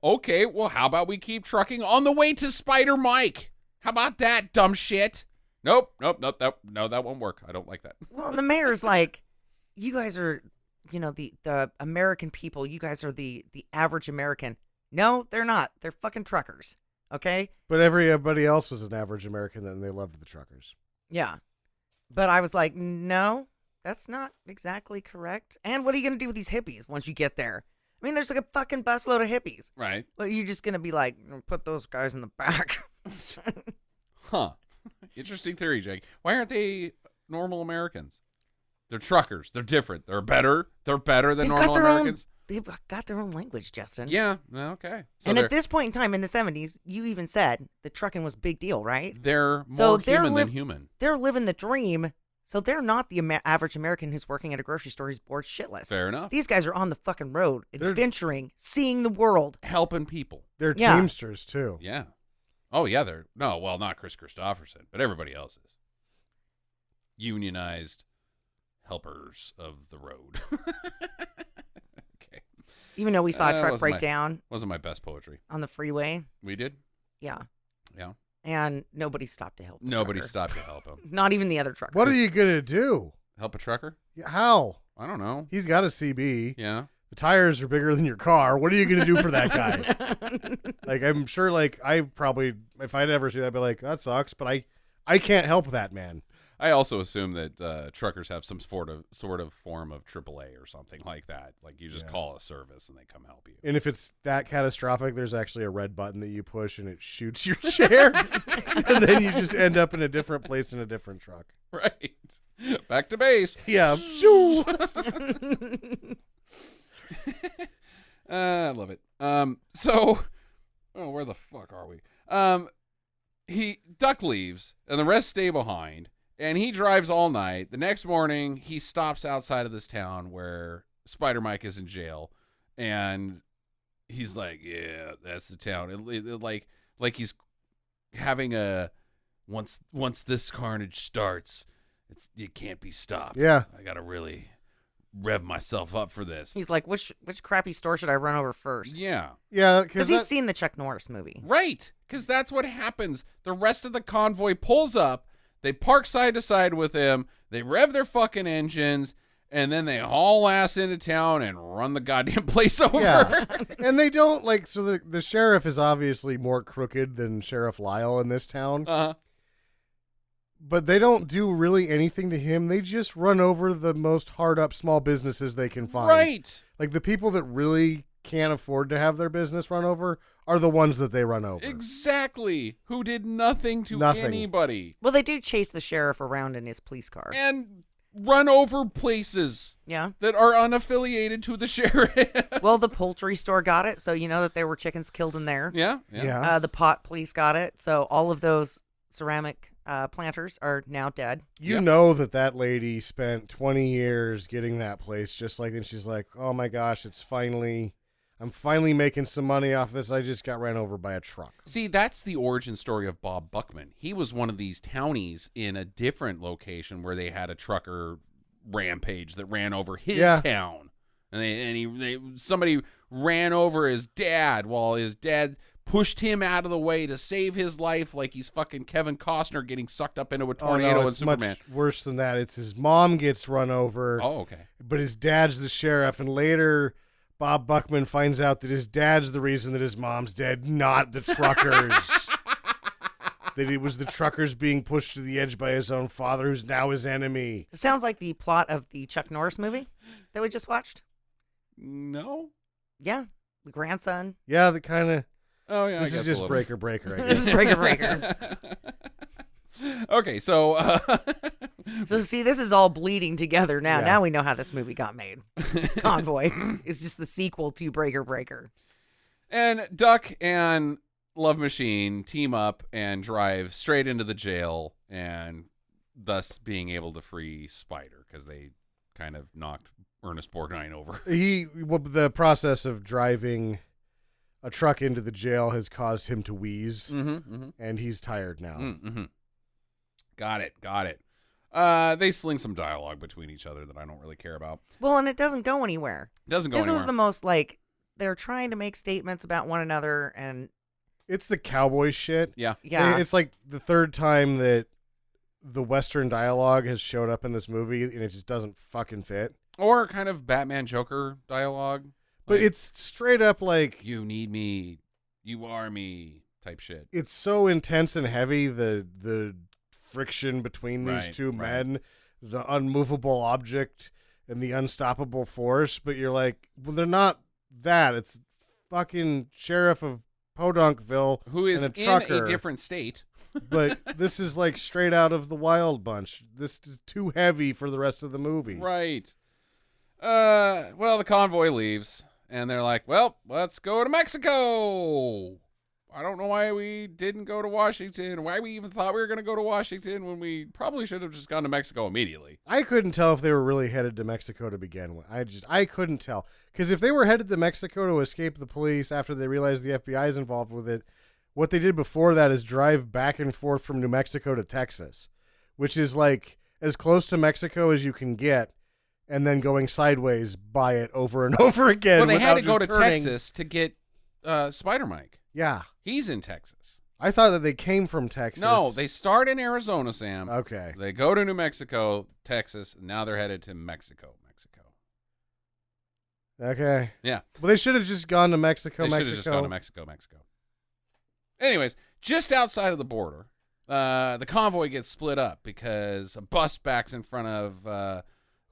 Okay, well, how about we keep trucking on the way to Spider Mike? How about that, dumb shit? Nope, that won't work. I don't like that. Well, the mayor's like, "You guys are, the American people. You guys are the average American." No, they're not. They're fucking truckers. Okay? But everybody else was an average American and they loved the truckers. Yeah. But I was like, no, that's not exactly correct. And what are you going to do with these hippies once you get there? I mean, there's like a fucking busload of hippies. Right. But you're just going to be like, put those guys in the back. Huh. Interesting theory, Jake. Why aren't they normal Americans? They're truckers. They're different. They're better. They're better than They've got normal their own- Americans. They've got their own language, Justin. Yeah. Okay. So And they're, at this point in time in the 70s, you even said the trucking was a big deal, right? they're more So they're human than liv- human. They're living the dream. So they're not the average American who's working at a grocery store who's bored shitless. Fair enough. These guys are on the fucking road, They're- adventuring, seeing the world. Helping people. They're Yeah. Teamsters, too. Yeah. Oh, yeah. Not Chris Christopherson, but everybody else is. Unionized helpers of the road. Okay. Even though we saw a truck wasn't break my- down Wasn't my best poetry. on the freeway. We did? Yeah. Yeah. And nobody stopped to help the Nobody trucker. stopped to help him. Not even the other truckers. What are you going to do? Help a trucker? Yeah, how? I don't know. He's got a CB. Yeah. The tires are bigger than your car. What are you going to do for that guy? Like, I'm sure, like, I probably, if I'd ever see that, I'd be like, that sucks, but I can't help that man. I also assume that truckers have some sort of form of AAA or something like that. Like you just call a service and they come help you. And if it's that catastrophic, there's actually a red button that you push and it shoots your chair. And then you just end up in a different place in a different truck. Right. Back to base. Yeah. I love it. So, where the fuck are we? Duck leaves and the rest stay behind, and he drives all night. The next morning, he stops outside of this town where Spider Mike is in jail, and he's like, "Yeah, that's the town." Like he's having a once this carnage starts, it can't be stopped. Yeah. I gotta really rev myself up for this. He's like, which crappy store should I run over first? Yeah. Yeah. Because he's seen the Chuck Norris movie. Right. Because that's what happens. The rest of the convoy pulls up. They park side to side with him. They rev their fucking engines. And then they haul ass into town and run the goddamn place over. Yeah. And they don't so the sheriff is obviously more crooked than Sheriff Lyle in this town. Uh-huh. But they don't do really anything to him. They just run over the most hard up small businesses they can find. Right. Like the people that really can't afford to have their business run over are the ones that they run over. Exactly. Who did nothing to anybody. Well, they do chase the sheriff around in his police car. And run over places Yeah. that are unaffiliated to the sheriff. Well, the poultry store got it, so you know that there were chickens killed in there. Yeah. Yeah. The pot police got it, so all of those ceramic planters are now dead. You know that lady spent 20 years getting that place just like, and she's like, oh my gosh, I'm finally making some money off this. I just got ran over by a truck. See, that's the origin story of Bob Buckman. He was one of these townies in a different location where they had a trucker rampage that ran over his town. And somebody ran over his dad while his dad pushed him out of the way to save his life, like he's fucking Kevin Costner getting sucked up into a tornado in it's Superman. Much worse than that. It's his mom gets run over. Oh, okay. But his dad's the sheriff, and later Bob Buckman finds out that his dad's the reason that his mom's dead, not the truckers. That it was the truckers being pushed to the edge by his own father, who's now his enemy. It sounds like the plot of the Chuck Norris movie that we just watched. No. Yeah, the grandson. Yeah, the kind of. Oh yeah, This is just breaker, I guess. This is breaker. Okay, so So see, this is all bleeding together now. Yeah. Now we know how this movie got made. Convoy is just the sequel to Breaker. and Duck and Love Machine team up and drive straight into the jail, and thus being able to free Spider because they kind of knocked Ernest Borgnine over. The process of driving a truck into the jail has caused him to wheeze, and he's tired now. Mm-hmm. Got it. They sling some dialogue between each other that I don't really care about. Well, and it doesn't go anywhere. Doesn't go This anywhere. was the most they're trying to make statements about one another, and It's the cowboy shit. Yeah. It's like the third time that the Western dialogue has showed up in this movie, and it just doesn't fucking fit. Or kind of Batman Joker dialogue. But Like, it's straight up like you need me, you are me type shit. it's so intense and heavy, the friction between these Right, two right. men, the unmovable object and the unstoppable force, but you're like, well, they're not that. It's fucking Sheriff of Podunkville Who is and a in trucker. a different state. But this is like straight out of the Wild Bunch. This is too heavy for the rest of the movie. Right. Well, the convoy leaves, and they're like, well, let's go to Mexico. I don't know why we didn't go to Washington, why we even thought we were going to go to Washington when we probably should have just gone to Mexico immediately. I couldn't tell if they were really headed to Mexico to begin with. I couldn't tell. Because if they were headed to Mexico to escape the police after they realized the FBI is involved with it, what they did before that is drive back and forth from New Mexico to Texas, which is like as close to Mexico as you can get, and then going sideways by it over and over again. Well, they had to without go to just turning. Texas to get Spider Mike. Yeah. He's in Texas. I thought that they came from Texas. No, they start in Arizona, Sam. Okay. They go to New Mexico, Texas, and now they're headed to Mexico. Okay. Yeah. Well, they should have just gone to Mexico, They should have just gone to Mexico. Anyways, just outside of the border, the convoy gets split up because a bus backs in front of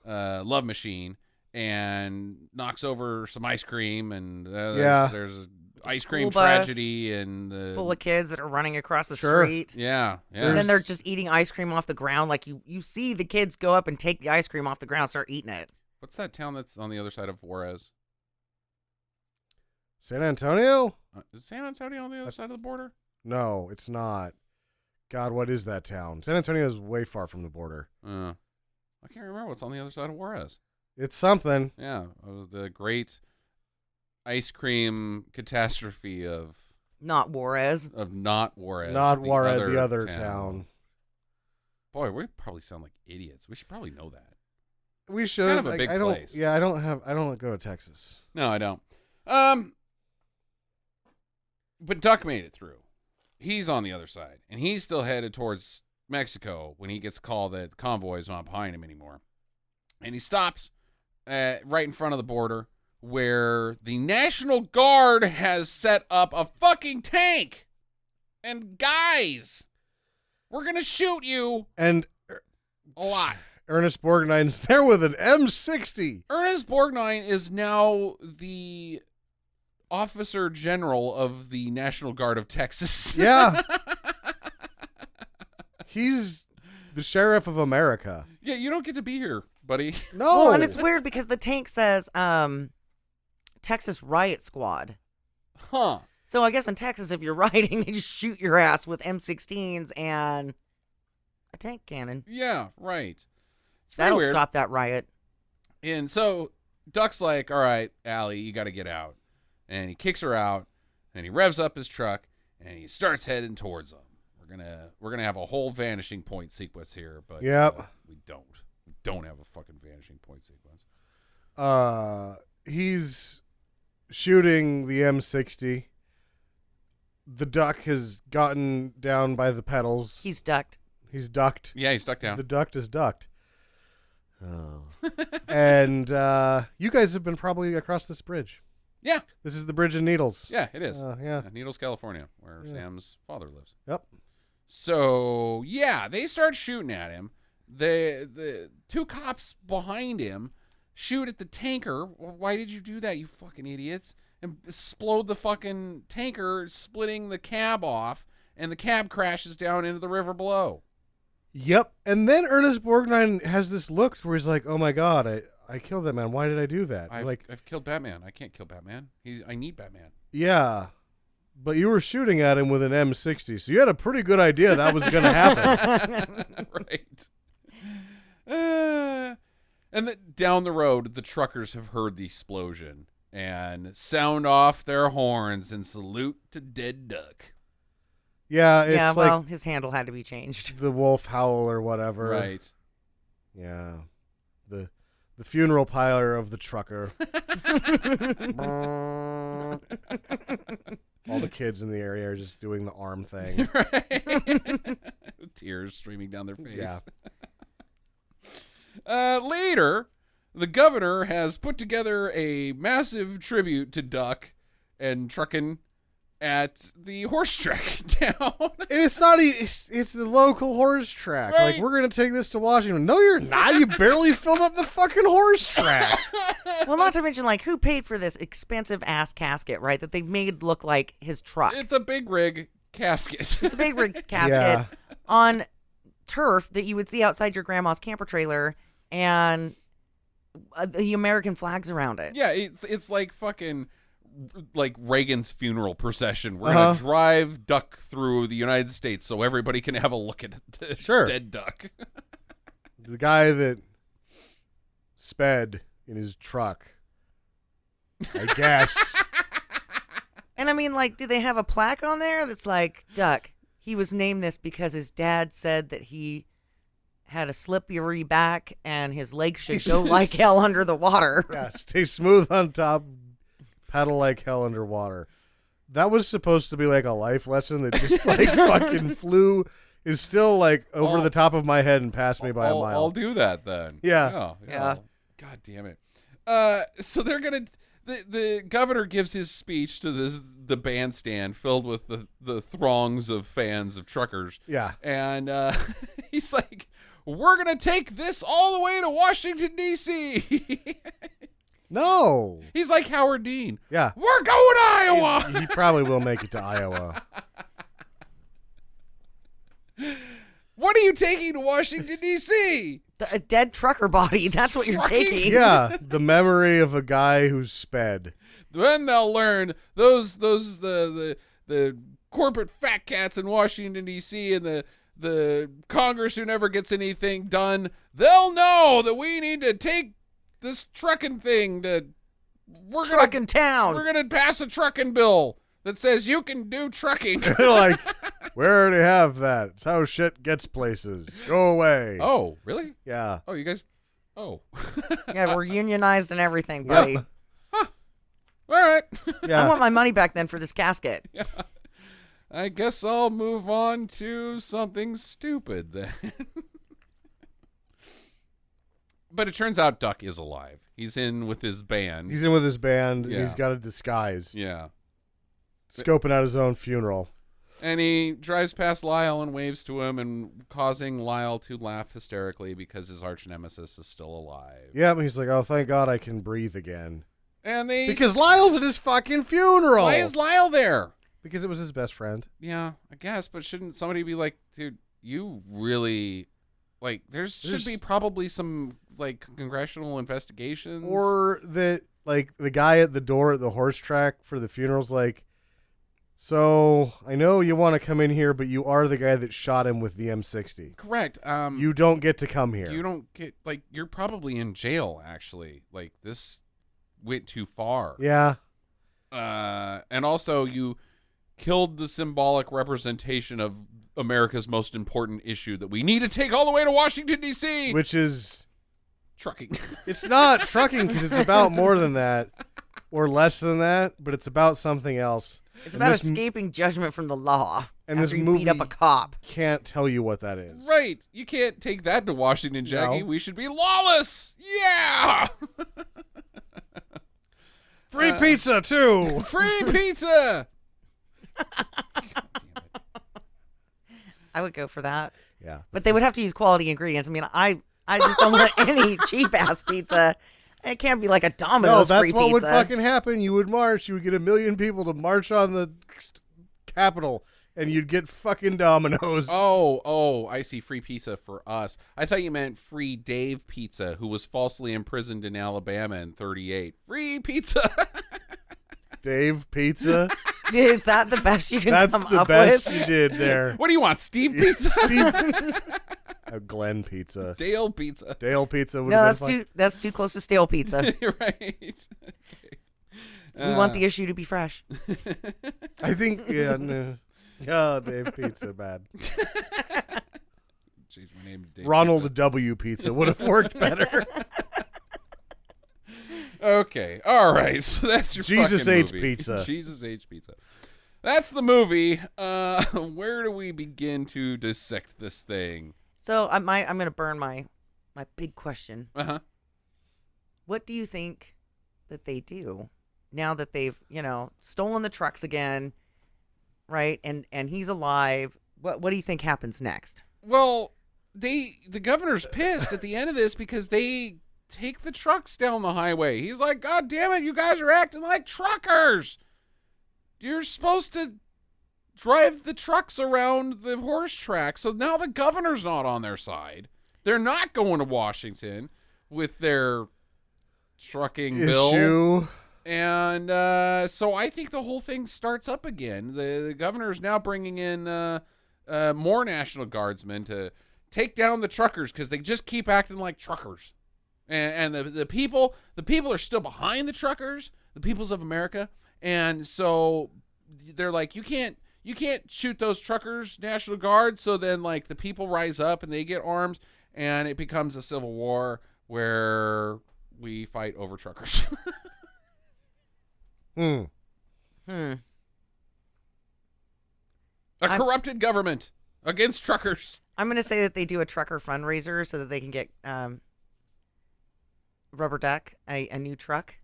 Love Machine and knocks over some ice cream, and there's an ice cream School bus tragedy and full of kids that are running across the Sure. street. yeah. And then they're just eating ice cream off the ground. Like you see the kids go up and take the ice cream off the ground and start eating it. What's that town that's on the other side of Juarez? San Antonio? Is San Antonio on the other side of the border? No, it's not. God, what is that town? San Antonio is way far from the border. I can't remember what's on the other side of Juarez. It's something. Yeah, it was the great ice cream catastrophe of Not Juarez. not Juarez. Not Juarez, the other town. Boy, we probably sound like idiots. We should probably know that. We should. Kind of a big I don't. place. Yeah, I don't go to Texas. No, I don't. But Duck made it through. He's on the other side, and he's still headed towards Mexico when he gets a call that the convoy is not behind him anymore. And he stops right in front of the border where the National Guard has set up a fucking tank. And guys, we're going to shoot you. And a lot. Ernest Borgnine's there with an M60. Ernest Borgnine is now the Officer General of the National Guard of Texas. Yeah. He's the Sheriff of America. Yeah, you don't get to be here, buddy. No. Oh, and it's weird because the tank says Texas Riot Squad. Huh. So I guess in Texas, if you're rioting, they just shoot your ass with M16s and a tank cannon. Yeah, right. It's pretty That'll weird. stop that riot. And so Duck's like, all right, Allie, you got to get out. And he kicks her out, and he revs up his truck, and he starts heading towards them. We're gonna have a whole vanishing point sequence here, but Yep. We don't have a fucking vanishing point sequence. He's shooting the M60. The Duck has gotten down by the pedals. He's ducked. He's ducked. Yeah, he's stuck down. The duck is ducked. Oh. And you guys have been probably across this bridge. Yeah. This is the Bridge of Needles. Yeah, it is. Yeah. Needles, California, where Sam's father lives. Yep. So, yeah, they start shooting at him. The two cops behind him shoot at the tanker. Why did you do that, you fucking idiots? And explode the fucking tanker, splitting the cab off, and the cab crashes down into the river below. Yep. And then Ernest Borgnine has this look where he's like, oh my God, I killed that man. Why did I do that? I've killed Batman. I can't kill Batman. I need Batman. Yeah. But you were shooting at him with an M60, so you had a pretty good idea that was going to happen. Right. And then down the road, the truckers have heard the explosion and sound off their horns and salute to dead Duck. Yeah, it's Yeah, well, like his handle had to be changed. the wolf howl or whatever. Right. Yeah. The funeral pyre of the trucker. All the kids in the area are just doing the arm thing. Right. Tears streaming down their face. Yeah. Later, the governor has put together a massive tribute to Duck and trucking at the horse track town. And it's not it's the local horse track. Right. Like, we're going to take this to Washington. No, you're not. You barely filled up the fucking horse track. Well, not to mention, like, who paid for this expensive ass casket, right? That they made look like his truck. It's a big rig casket. It's a big rig casket on turf that you would see outside your grandma's camper trailer, and the American flags around it. Yeah, it's like fucking like Reagan's funeral procession. We're gonna drive Duck through the United States so everybody can have a look at the dead Duck. The guy that sped in his truck, I guess. And I mean, like, do they have a plaque on there that's like, Duck, he was named this because his dad said that he had a slippery back and his legs should go like hell under the water. Yeah, stay smooth on top, paddle like hell underwater. That was supposed to be like a life lesson that just like fucking flew, is still like over the top of my head and passed me by a mile. I'll do that then. Yeah. Yeah. God damn it. So they're the governor gives his speech to the bandstand filled with the throngs of fans of truckers. Yeah. And he's like, we're going to take this all the way to Washington, D.C. No. He's like Howard Dean. Yeah. We're going to Iowa. He probably will make it to Iowa. What are you taking to Washington, D.C.? A dead trucker body. That's what you're taking. Yeah, the memory of a guy who's sped. Then they'll learn the corporate fat cats in Washington, D.C. and the Congress who never gets anything done. They'll know that we need to take this trucking thing to... Trucking town. We're going to pass a trucking bill that says you can do trucking. Like, we already have that. It's how shit gets places. Go away. Oh, really? Yeah. Oh, you guys... Oh. Yeah, we're unionized and everything, buddy. Yep. All right. Yeah. I want my money back then for this casket. Yeah. I guess I'll move on to something stupid then. But it turns out Duck is alive. He's in with his band. He's in with his band, Yeah. and he's got a disguise. Yeah. Scoping out his own funeral. And he drives past Lyle and waves to him, and causing Lyle to laugh hysterically because his arch nemesis is still alive. Yeah, but he's like, oh, thank God I can breathe again. And they... Because Lyle's at his fucking funeral. Why is Lyle there? Because it was his best friend. Yeah, I guess, but shouldn't somebody be like, dude, you really... Like, should be probably some, like, congressional investigations. Or that, like, the guy at the door at the horse track for the funeral's like, so I know you want to come in here, but you are the guy that shot him with the M60. Correct. You don't get to come here. You don't get, like, you're probably in jail, actually. Like, this went too far. Yeah. And also, you killed the symbolic representation of America's most important issue that we need to take all the way to Washington, D.C. Which is... trucking. It's not trucking because it's about more than that or less than that, but it's about something else. It's And about this escaping judgment from the law. and after this you movie beat up a cop. Can't tell you what that is. Right. You can't take that to Washington, Jackie. No. We should be lawless. Yeah. Free pizza, too. Free pizza. I would go for that. Yeah. But they would have to use quality ingredients. I mean, I just don't want any cheap-ass pizza. It can't be like a No, Domino's that's free what would pizza. fucking happen. You would march. You would get 1 million people to march on the Capitol, and you'd get fucking Domino's. Oh, I see. Free pizza for us. I thought you meant free Dave Pizza, who was falsely imprisoned in Alabama in 1938. Free pizza. Dave Pizza. Is that the best you can That's come the up best with? you did there. What do you want, Steve Pizza? Glenn Pizza. Dale Pizza. Dale Pizza would No, have that's been fun. that's too close to stale pizza. You're right. Okay. We want the issue to be fresh. I think, yeah, no. Oh, Dave Pizza, bad. Change my name to Dave Ronald Pizza. W. Pizza would have worked better. Okay. All right. So that's your Jesus fucking H. movie. Pizza. Jesus H. Pizza. That's the movie. Where do we begin to dissect this thing? So I'm going to burn my big question. Uh-huh. What do you think that they do now that they've, stolen the trucks again, right? And he's alive. What do you think happens next? Well, the governor's pissed at the end of this because they take the trucks down the highway. He's like, God damn it, you guys are acting like truckers. You're supposed to drive the trucks around the horse track. So now the governor's not on their side. They're not going to Washington with their trucking bill. Issue. And so I think the whole thing starts up again. The governor is now bringing in more National Guardsmen to take down the truckers because they just keep acting like truckers. And the people are still behind the truckers, the peoples of America. And so they're like, you can't shoot those truckers, National Guard. So then like the people rise up and they get arms and it becomes a civil war where we fight over truckers. A corrupted government against truckers. I'm going to say that they do a trucker fundraiser so that they can get Rubber Duck a new truck.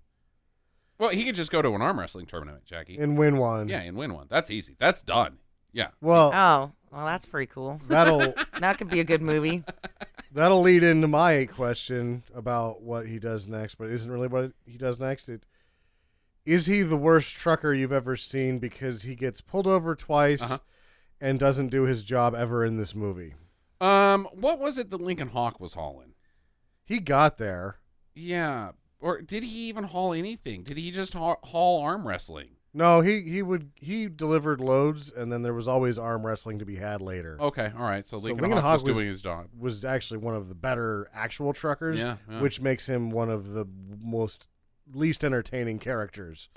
Well, he could just go to an arm wrestling tournament, Jackie. and win one. Yeah, and win one. That's easy. That's done. Yeah. Well, Oh, well, that's pretty cool. that'll That could be a good movie. that'll lead into my question about what he does next, but isn't really what he does next. Is he the worst trucker you've ever seen because he gets pulled over twice and doesn't do his job ever in this movie? What was it that Lincoln Hawk was hauling? He got there. Yeah. Or did he even haul anything? Did he just haul arm wrestling? No, he delivered loads, and then there was always arm wrestling to be had later. Okay, all right. So Lincoln, Lincoln Hawk was Hawk doing his job. Was actually one of the better actual truckers, Yeah. which makes him one of the least entertaining characters.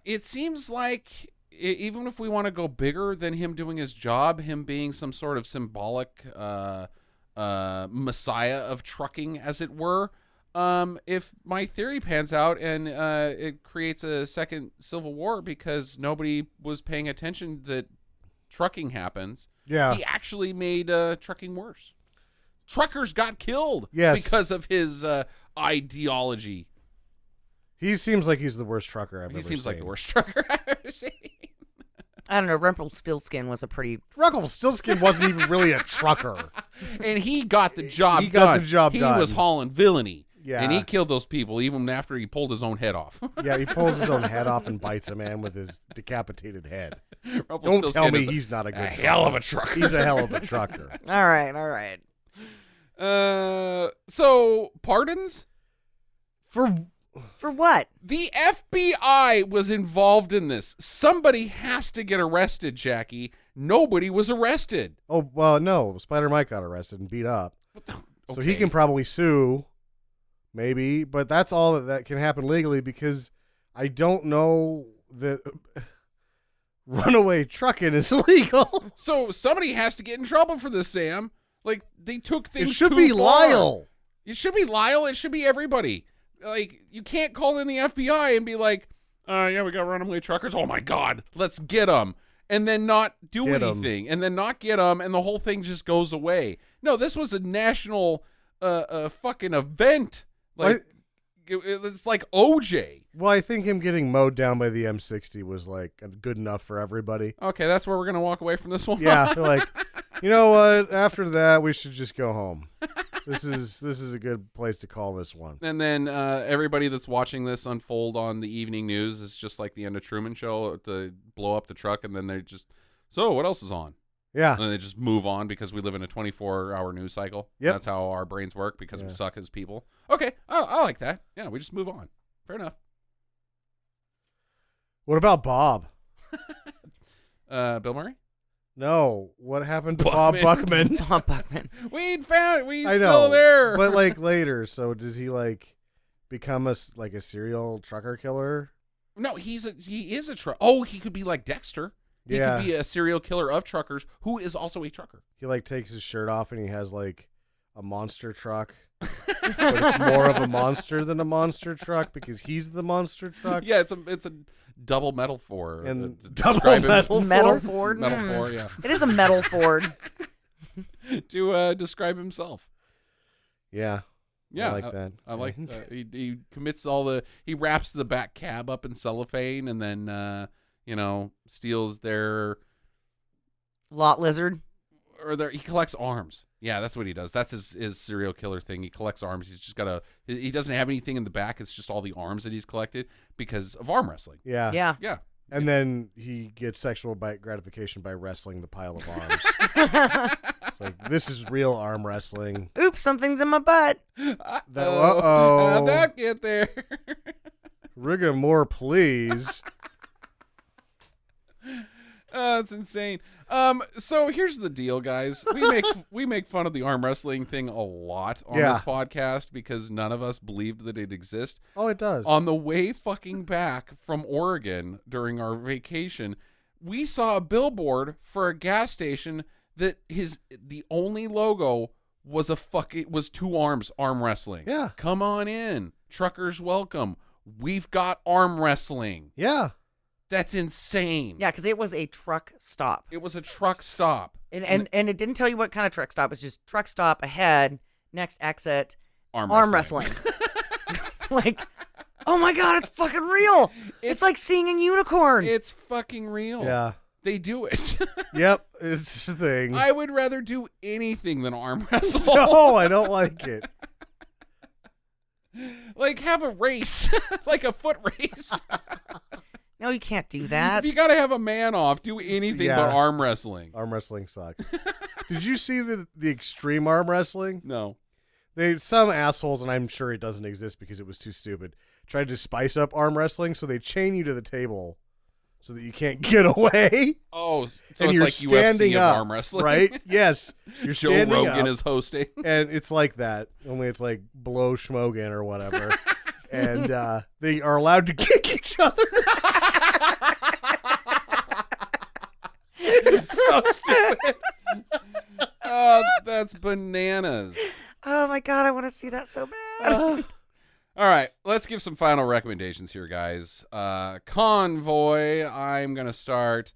It seems like even if we want to go bigger than him doing his job, him being some sort of symbolic messiah of trucking, as it were. If my theory pans out and it creates a second Civil War because nobody was paying attention that trucking happens, Yeah. he actually made trucking worse. Truckers got killed because of his ideology. He seems like he's the worst trucker I've ever seen. He seems like the worst trucker I've ever seen. I don't know. Rumpelstiltskin was a pretty. Rumpelstiltskin wasn't even really a trucker. And he got the job done. He got the job done. He was hauling villainy. Yeah. And he killed those people even after he pulled his own head off. Yeah, he pulls his own head off and bites a man with his decapitated head. Don't Rumpelstiltskin tell me is he's not a good trucker. hell of a trucker. He's a hell of a trucker. All right. So pardons? For what? The FBI was involved in this. Somebody has to get arrested, Jackie. Nobody was arrested. Oh, well, no. Spider Mike got arrested and beat up. So he can probably sue, maybe, but that's all that can happen legally because I don't know that runaway trucking is illegal. So somebody has to get in trouble for this, Sam. Like, they took things It should too be far. Lyle. It should be Lyle. It should be everybody. Like, you can't call in the FBI and be like, yeah, we got runaway truckers. Oh, my God. Let's get them. And then not do anything. And then not get them, and the whole thing just goes away. No, this was a national fucking event. Like, it's like OJ. Well, I think him getting mowed down by the M60 was, like, good enough for everybody. Okay, that's where we're going to walk away from this one. Yeah, they're like, you know what? After that, we should just go home. This is a good place to call this one. And then everybody that's watching this unfold on the evening news is just like the end of Truman Show to blow up the truck, and then they just, so what else is on? Yeah. And they just move on because we live in a 24-hour news cycle. Yep. That's how our brains work because we suck as people. Okay, I like that. Yeah, we just move on. Fair enough. What about Bob? Bill Murray? No. What happened to Bob Buckman? Bob Buckman. He's I still know, there. but like later. So does he like become a serial trucker killer? No, he is a truck. Oh, he could be like Dexter. He could be a serial killer of truckers who is also a trucker. He like takes his shirt off and he has like a monster truck. But it's more of a monster than a monster truck because he's the monster truck. Yeah, it's a double metal Ford. And to double describe him. metal Metal Ford? Ford. Metal Ford, yeah. It is a metal Ford. To describe himself. Yeah. Yeah, I like that. I like he commits he wraps the back cab up in cellophane and then steals their Lot lizard. he collects arms. Yeah, that's what he does. That's his serial killer thing. He collects arms. He's just he doesn't have anything in the back. It's just all the arms that he's collected because of arm wrestling. Yeah. Yeah. Yeah. And then he gets sexual gratification by wrestling the pile of arms. It's like, this is real arm wrestling. Oops, something's in my butt. How'd that get there? Rigor please. It's insane. So here's the deal, guys. We make fun of the arm wrestling thing a lot on this podcast because none of us believed that it exists. Oh, it does. On the way fucking back from Oregon during our vacation, we saw a billboard for a gas station that the only logo was two arm wrestling. Yeah. Come on in. Truckers welcome. We've got arm wrestling. Yeah. That's insane. Yeah, because it was a truck stop. It was a truck stop. And it didn't tell you what kind of truck stop. It's just truck stop ahead, next exit, Arm arm wrestling. Like, Oh my God, it's fucking real. It's like seeing a unicorn. It's fucking real. Yeah. They do it. Yep. It's a thing. I would rather do anything than arm wrestle. No, I don't like it. Like, have a race. Like a foot race. No, you can't do that. If you got to have a man off, do anything Yeah. but arm wrestling. Arm wrestling sucks. Did you see the extreme arm wrestling? No. Some assholes, and I'm sure it doesn't exist because it was too stupid, tried to spice up arm wrestling, so they chain you to the table so that you can't get away. Oh, so And it's you're like standing UFC of up, arm wrestling. right? Yes. You're Joe standing Rogan up, is hosting. and it's like that, only it's like blow schmogan or whatever. And they are allowed to kick each other. It's so stupid. Oh, that's bananas. Oh my God, I want to see that so bad. All right, let's give some final recommendations here, guys. Convoy, I'm going to start.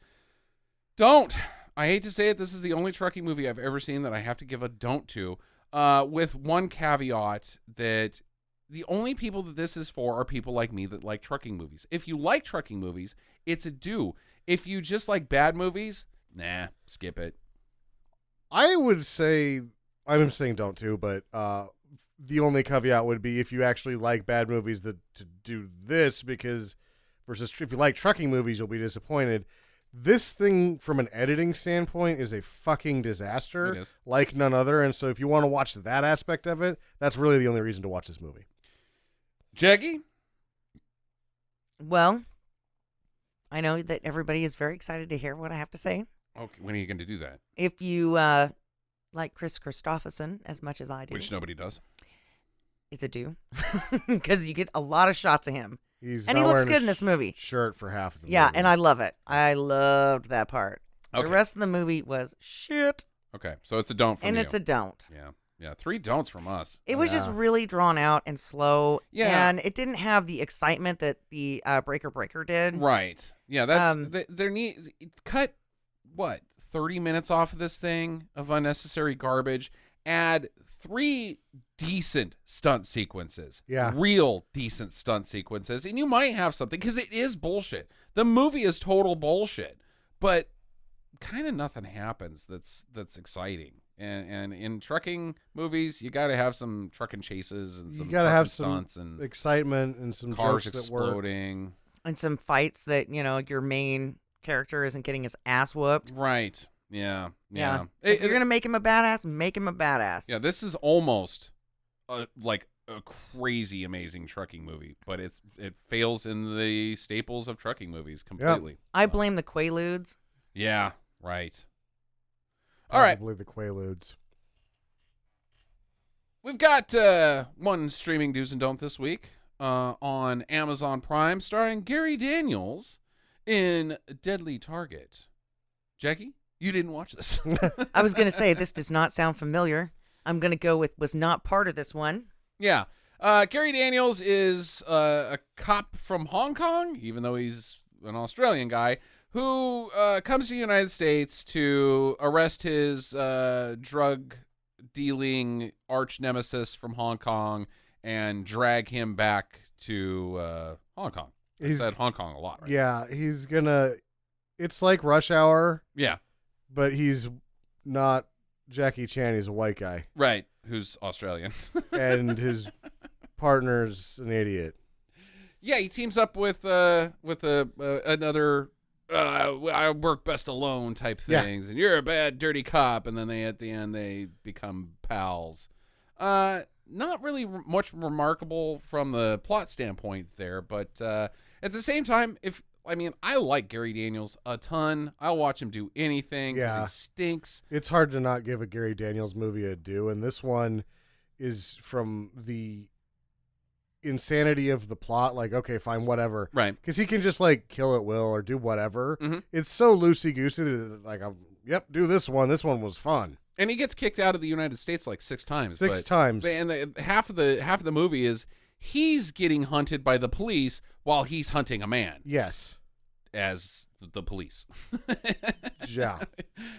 Don't. I hate to say it, this is the only trucking movie I've ever seen that I have to give a don't to, with one caveat that the only people that this is for are people like me that like trucking movies. If you like trucking movies, it's a do. If you just like bad movies, nah, skip it. I would say, I'm saying don't too, but the only caveat would be if you actually like bad movies to do this, because versus if you like trucking movies, you'll be disappointed. This thing, from an editing standpoint, is a fucking disaster, It is. like none other. And so if you want to watch that aspect of it, that's really the only reason to watch this movie. Jeggy? Well, I know that everybody is very excited to hear what I have to say. Okay, when are you going to do that? If you like Chris Christopherson as much as I do, Which nobody does. it's a do, because you get a lot of shots of him. He's And he not looks wearing good in a this movie. Shirt for half of the Yeah, movie. and I love it. I loved that part. Okay. The rest of the movie was shit, Okay, so it's a don't from and you. it's a don't. Yeah, 3 don'ts from us. It was just Yeah. really drawn out and slow, Yeah. and it didn't have the excitement that the Breaker did. Right. Yeah, that's Um, there need cut what 30 minutes off of this thing of unnecessary garbage. Add 3 decent stunt sequences. Yeah. Real decent stunt sequences, and you might have something, because it is bullshit. The movie is total bullshit, but kind of nothing happens that's exciting. And in trucking movies, you got to have some trucking chases and some You gotta trucking have some stunts and excitement and some cars jokes that work. exploding. And some fights that, your main character isn't getting his ass whooped. Right. Yeah. If you're going to make him a badass, make him a badass. Yeah, this is almost like a crazy amazing trucking movie, but it fails in the staples of trucking movies completely. I blame the Quaaludes. Yeah, right. All right. Probably the Quaaludes. We've got one streaming do's and don't this week on Amazon Prime, starring Gary Daniels in Deadly Target. Jackie, you didn't watch this. I was going to say, this does not sound familiar. I'm going to go with was not part of this one. Yeah. Gary Daniels is a cop from Hong Kong, even though he's an Australian guy, who comes to the United States to arrest his drug-dealing arch nemesis from Hong Kong and drag him back to Hong Kong. I said Hong Kong a lot, right? Yeah, he's gonna. It's like Rush Hour, Yeah, but he's not Jackie Chan. He's a white guy, right. Who's Australian. and his partner's an idiot. Yeah, he teams up with another I work best alone type Yeah. things, and you're a bad dirty cop, and then at the end they become pals. Not really much remarkable from the plot standpoint there, but at the same time, I like Gary Daniels a ton. I'll watch him do anything because Yeah. he stinks. It's hard to not give a Gary Daniels movie a do, and this one is from the insanity of the plot. Like, okay, fine, whatever. Right. Because he can just like kill at will or do whatever. Mhm. It's so loosey goosey that like, yep, do this one. This one was fun. And he gets kicked out of the United States like 6 times. Six times. And half of the movie is he's getting hunted by the police while he's hunting a man Yes. as the police. Yeah.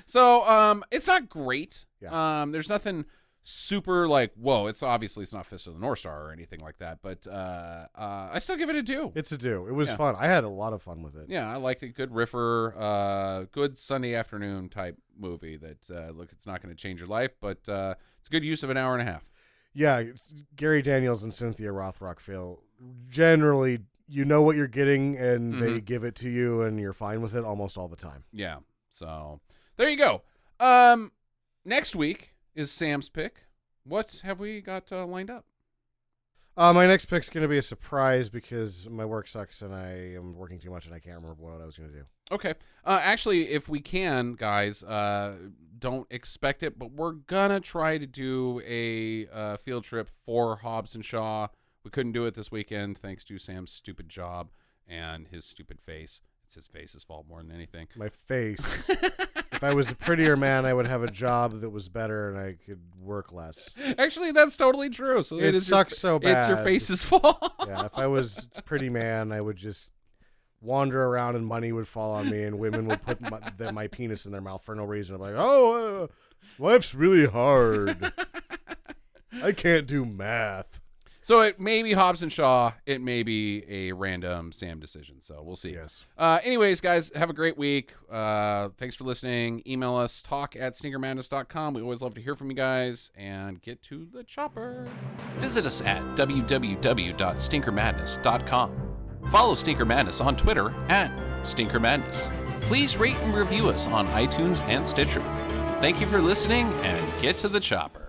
So it's not great. Yeah. There's nothing super like, whoa, it's not Fist of the North Star or anything like that, but I still give it a 2. It's a 2. It was fun. I had a lot of fun with it. Yeah, I liked it. Good riffer, good Sunday afternoon type movie that, look, it's not going to change your life, but it's a good use of an hour and a half. Yeah, Gary Daniels and Cynthia Rothrock feel generally, you know what you're getting, and they give it to you, and you're fine with it almost all the time. Yeah, so there you go. Next week is Sam's pick. What have we got lined up? My next pick's going to be a surprise because my work sucks and I am working too much and I can't remember what I was going to do. Okay. Actually, if we can, guys, don't expect it, but we're going to try to do a field trip for Hobbs and Shaw. We couldn't do it this weekend thanks to Sam's stupid job and his stupid face. It's his face's fault more than anything. My face. If I was a prettier man, I would have a job that was better and I could work less. Actually, that's totally true. So it sucks so bad. It's your face's fault. Yeah, if I was a pretty man, I would just wander around and money would fall on me and women would put my penis in their mouth for no reason. I'm like, oh, life's really hard. I can't do math. So it may be Hobbs and Shaw. It may be a random Sam decision. So we'll see. Yes. Anyways, guys, have a great week. Thanks for listening. Email us, talk@stinkermadness.com. We always love to hear from you guys. And get to the chopper. Visit us at www.stinkermadness.com. Follow Stinker Madness on Twitter @StinkerMadness. Please rate and review us on iTunes and Stitcher. Thank you for listening, and get to the chopper.